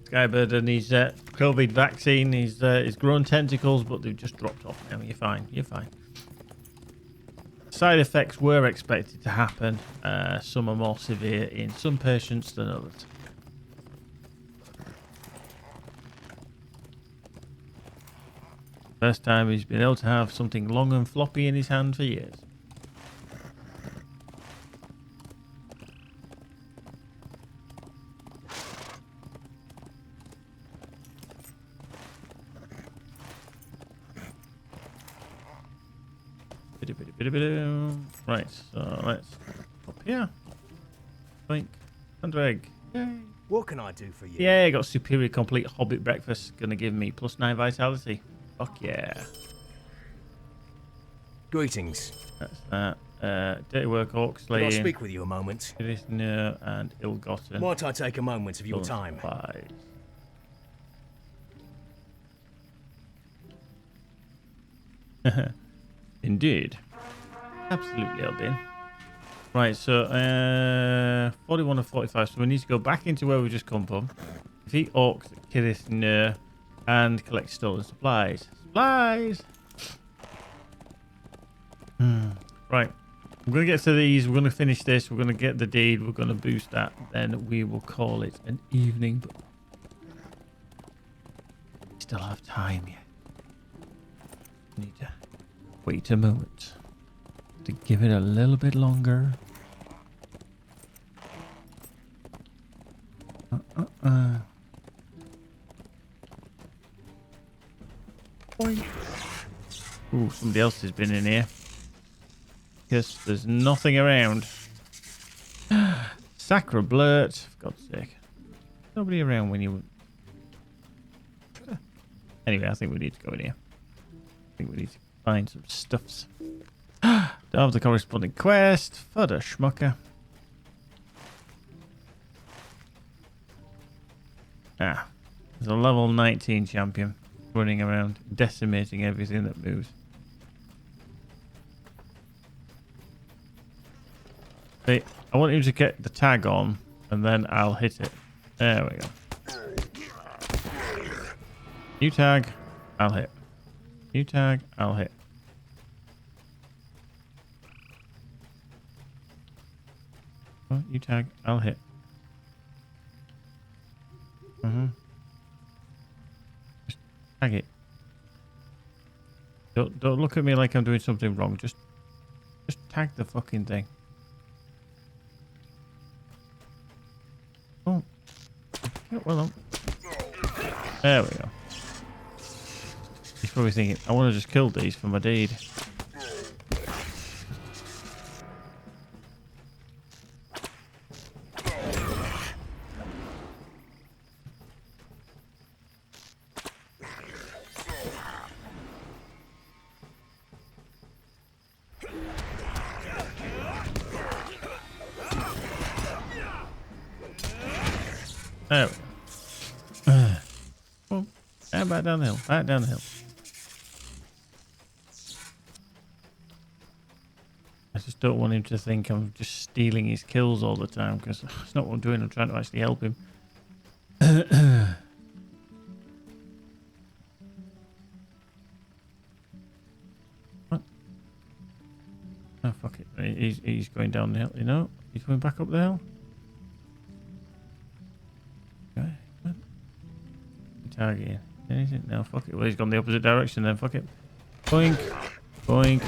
Skybird and his COVID vaccine. He's grown tentacles, but they've just dropped off now. You're fine. You're fine. Side effects were expected to happen. Some are more severe in some patients than others. First time he's been able to have something long and floppy in his hand for years. Right, so let's up here. Blink. Under egg. Yay. What can I do for you? Yeah, got superior complete hobbit breakfast. Gonna give me +9 vitality. Fuck yeah. Greetings. That's that. Dirty work, orc Could slaying. I speak with you a moment? Listener and ill-gotten. Might I take a moment of your time? Supplies. Indeed. Absolutely, Albin. Right, so 41 and 45. So we need to go back into where we just come from. Defeat orcs, Kirith Nur, and collect stolen supplies. Supplies! Right. I'm going to get to these. We're going to finish this. We're going to get the deed. We're going to boost that. Then we will call it an evening. But we still have time yet. Need to wait a moment to give it a little bit longer. Ooh, somebody else has been in here. Because there's nothing around. Sacra blurt, for God's sake. Nobody around when you... Anyway, I think we need to go in here. I think we need to find some stuffs. Don't have the corresponding quest. For the schmucker. Ah. There's a level 19 champion running around, decimating everything that moves. See, I want you to get the tag on, and then I'll hit it. There we go. New tag, I'll hit. New tag, I'll hit. Oh, new tag, I'll hit. Just tag it. Don't look at me like I'm doing something wrong. Just tag the fucking thing. Oh. Yeah, well done. There we go. He's probably thinking, I want to just kill these for my deed. There we go. Come on. Back down the hill. Back down the hill. I just don't want him to think I'm just stealing his kills all the time, because that's not what I'm doing. I'm trying to actually help him. What? Oh, fuck it. He's going down the hill, you know? He's coming back up the hill. Okay. Target. Anything? No, fuck it. Well, he's gone the opposite direction then. Fuck it. Boink. Boink.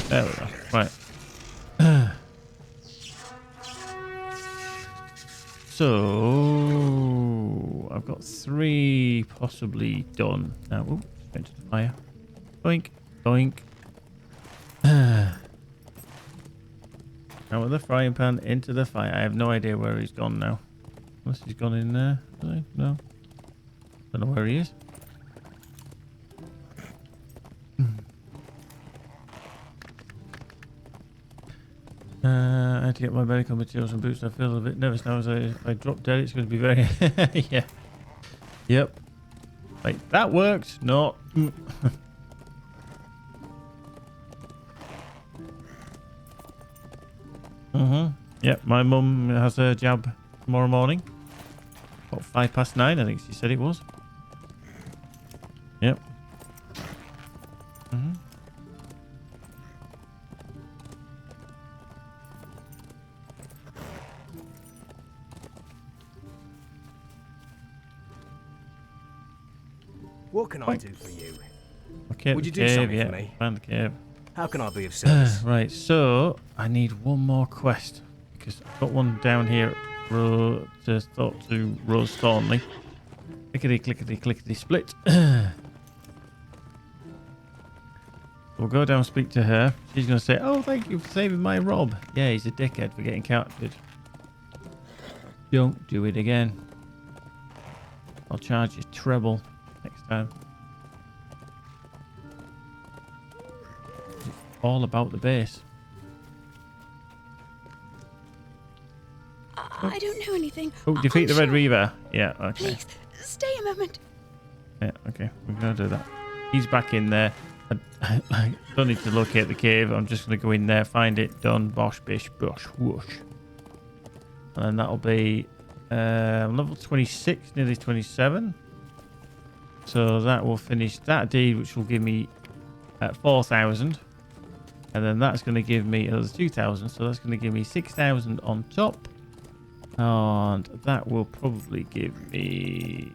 There we go. Right. So I've got 3 possibly done. Now, into the fire. Boink. Boink. Out with the frying pan into the fire. I have no idea where he's gone now. Unless he's gone in there. No. Don't know where he is. I had to get my medical materials and boots. I feel a bit nervous now. As if I drop dead, it's going to be very... yeah. Yep. Like, that worked. Not. Yep, my mum has a jab tomorrow morning. About 9:05, I think she said it was. Yep. What can I do for you? Okay, Would you do something for me? Find the cave. How can I be of service? Right, so I need one more quest because I've got one down here to talk to Rose Thornley. Clickety, clickety, clickety, split. We'll go down and speak to her. She's going to say, oh, thank you for saving my Rob. Yeah, he's a dickhead for getting captured. Don't do it again. I'll charge you treble next time. It's all about the base. I don't know anything. Oh, defeat the Red Reaver. Yeah, okay. Please, stay a moment. Yeah, okay. We're going to do that. He's back in there. I don't need to locate the cave. I'm just going to go in there, find it, done, bosh, bish, bosh, whoosh. And then that'll be level 26, nearly 27. So that will finish that deed, which will give me 4,000. And then that's going to give me another 2,000. So that's going to give me 6,000 on top. And that will probably give me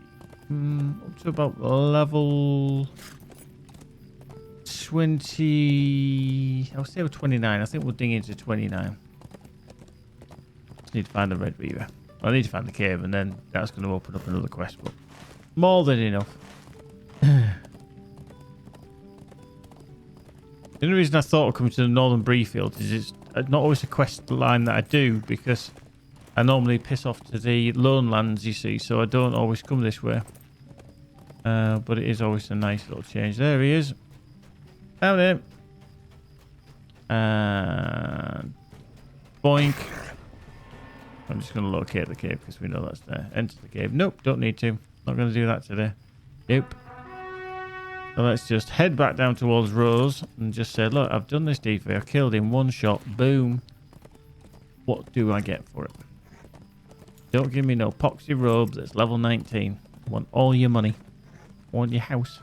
up to about level 20. I'll say 29. I think we'll ding into 29. Just need to find the Red Reaver. I need to find the cave, and then that's going to open up another quest. But more than enough. The only reason I thought of coming to the Northern Breefield is it's not always a quest line that I do, because I normally piss off to the Lone Lands, you see, so I don't always come this way. But it is always a nice little change. There he is. Found him. And boink. I'm just going to locate the cave because we know that's there. Enter the cave. Nope, don't need to. Not going to do that today. Nope. So let's just head back down towards Rose and just say, look, I've done this deed for you. I killed him, one shot. Boom. What do I get for it? Don't give me no poxy robe that's level 19. I want all your money. I want your house.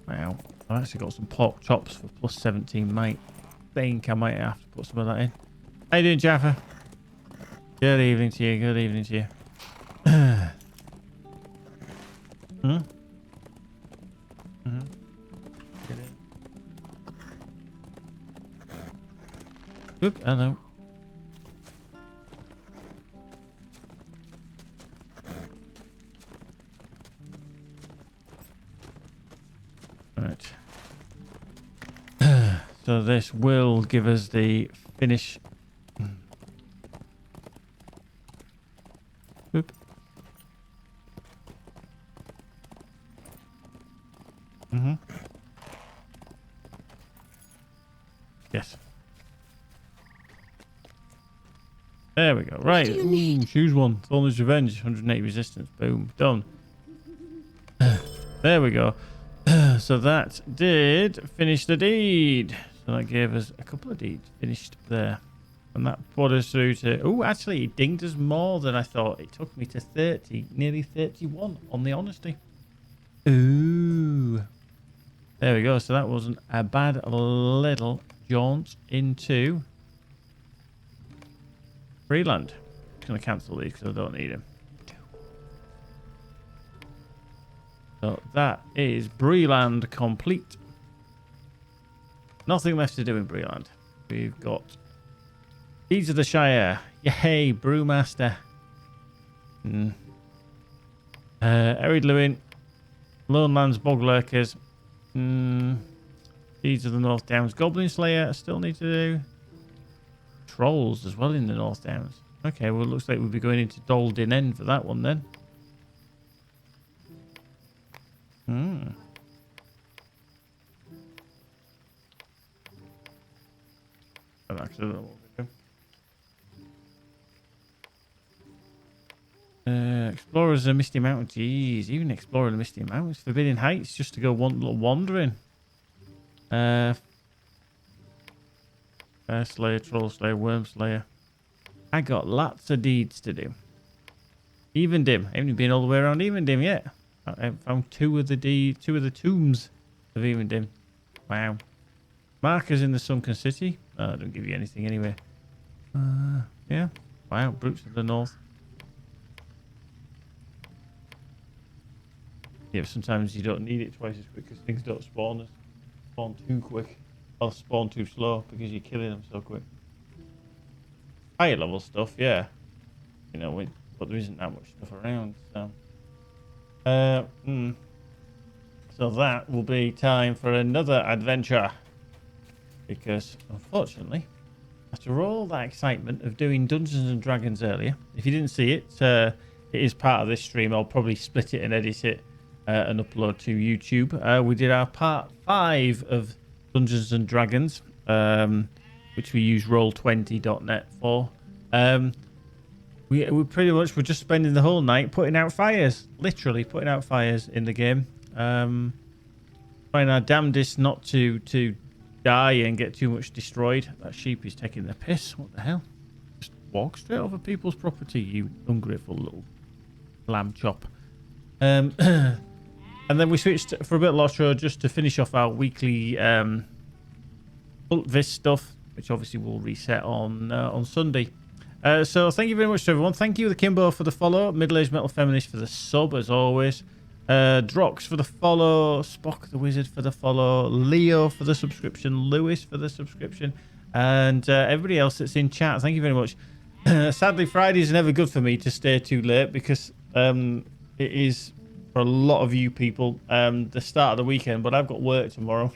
Wow. I've actually got some pork chops for plus 17. Might think I might have to put some of that in. How you doing, Jaffa? Good evening to you. Good evening to you. Oop, hello. So this will give us the finish. Boop. Yes. There we go. Right. do you need? Choose one. Thorn's Revenge. 180 resistance. Boom. Done. There we go. So that did finish the deed. So that gave us a couple of deeds finished there. And that put us through to... Oh, actually, it dinged us more than I thought. It took me to 30. Nearly 31 on the honesty. Ooh. There we go. So that wasn't a bad little jaunt into Freeland. I'm going to cancel these because I don't need them. So that is Breeland complete. Nothing left to do in Breeland. We've got Deeds of the Shire. Yay, Brewmaster. Arid Lewin. Lone Lands Bog Lurkers. Deeds of the North Downs. Goblin Slayer. I still need to do. Trolls as well in the North Downs. Okay, well, it looks like we'll be going into Doldin End for that one then. Explorers of Misty Mountain. Jeez, even exploring the Misty Mountains. Forbidden Heights just to go one little wandering. Bear Slayer, Troll Slayer, Worm Slayer. I got lots of deeds to do. Even Dim. I haven't been all the way around Even Dim yet. I found two of the tombs of Even Dim. Wow. Markers in the Sunken City. I don't give you anything anyway. Yeah. Wow. Brutes of the North. Yeah, sometimes you don't need it twice as quick because things don't spawn too quick. Or spawn too slow because you're killing them so quick. Higher level stuff, yeah. You know, but there isn't that much stuff around, so. So that will be time for another adventure. Because, unfortunately, after all that excitement of doing Dungeons and Dragons earlier, if you didn't see it, it is part of this stream. I'll probably split it and edit it and upload to YouTube. We did our part 5 of Dungeons and Dragons, which we use Roll20.net for. We pretty much were just spending the whole night putting out fires, literally putting out fires in the game, trying our damnedest not to die and get too much destroyed. That sheep is taking the piss. What the hell? Just walk straight over people's property, you ungrateful little lamb chop. And then we switched for a bit of LOTRO just to finish off our weekly Hultivs stuff, which obviously will reset on Sunday. So thank you very much to everyone. Thank you, the Kimbo, for the follow. Middle-aged metal feminist for the sub, as always. Drox for the follow. Spock the Wizard for the follow. Leo for the subscription. Lewis for the subscription. And everybody else that's in chat, thank you very much. Sadly, Fridays are never good for me to stay too late because it is, for a lot of you people, the start of the weekend. But I've got work tomorrow.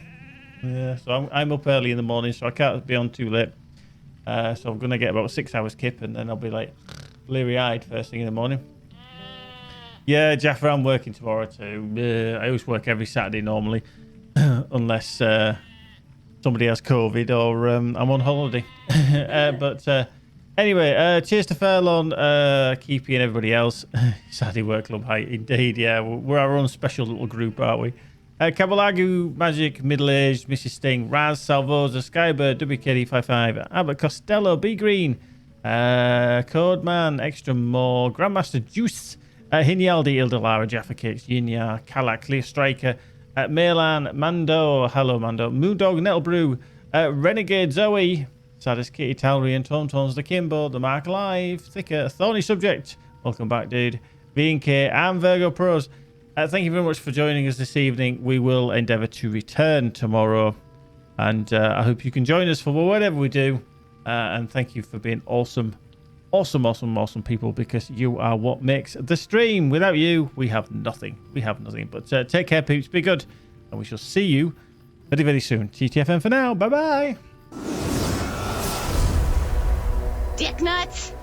Yeah, so I'm up early in the morning, so I can't be on too late. So I'm going to get about 6 hours kip, and then I'll be like bleary-eyed first thing in the morning. Yeah, Jaffa, I'm working tomorrow too. I always work every Saturday normally, unless somebody has COVID or I'm on holiday. But anyway, cheers to Fairlawn, Keepy and everybody else. Saturday Work Club height, indeed. Yeah, we're our own special little group, aren't we? Kabalagu, Magic, Middle-Aged, Mrs. Sting, Raz, Salvosa, Skybird, WKD55, Albert Costello, B Green, Codeman, Extra More, Grandmaster Juice, Hinyaldi, Ildalara, Jaffa Cakes, Yinya, Kalak, Clear Striker, Melan, Mando, hello Mando, Moondog, Nettlebrew, Renegade Zoe, Saddest Kitty, Talry, and Tomtoms, the Kimbo, the Mark Live, Thicker, Thorny Subject, welcome back, dude, V&K, and Virgo Pros. Thank you very much for joining us this evening. We will endeavour to return tomorrow, and I hope you can join us for whatever we do. And thank you for being awesome people, because you are what makes the stream. Without you, we have nothing. But take care, peeps. Be good, and we shall see you very, very soon. TTFN for now. Bye-bye. Dick nuts.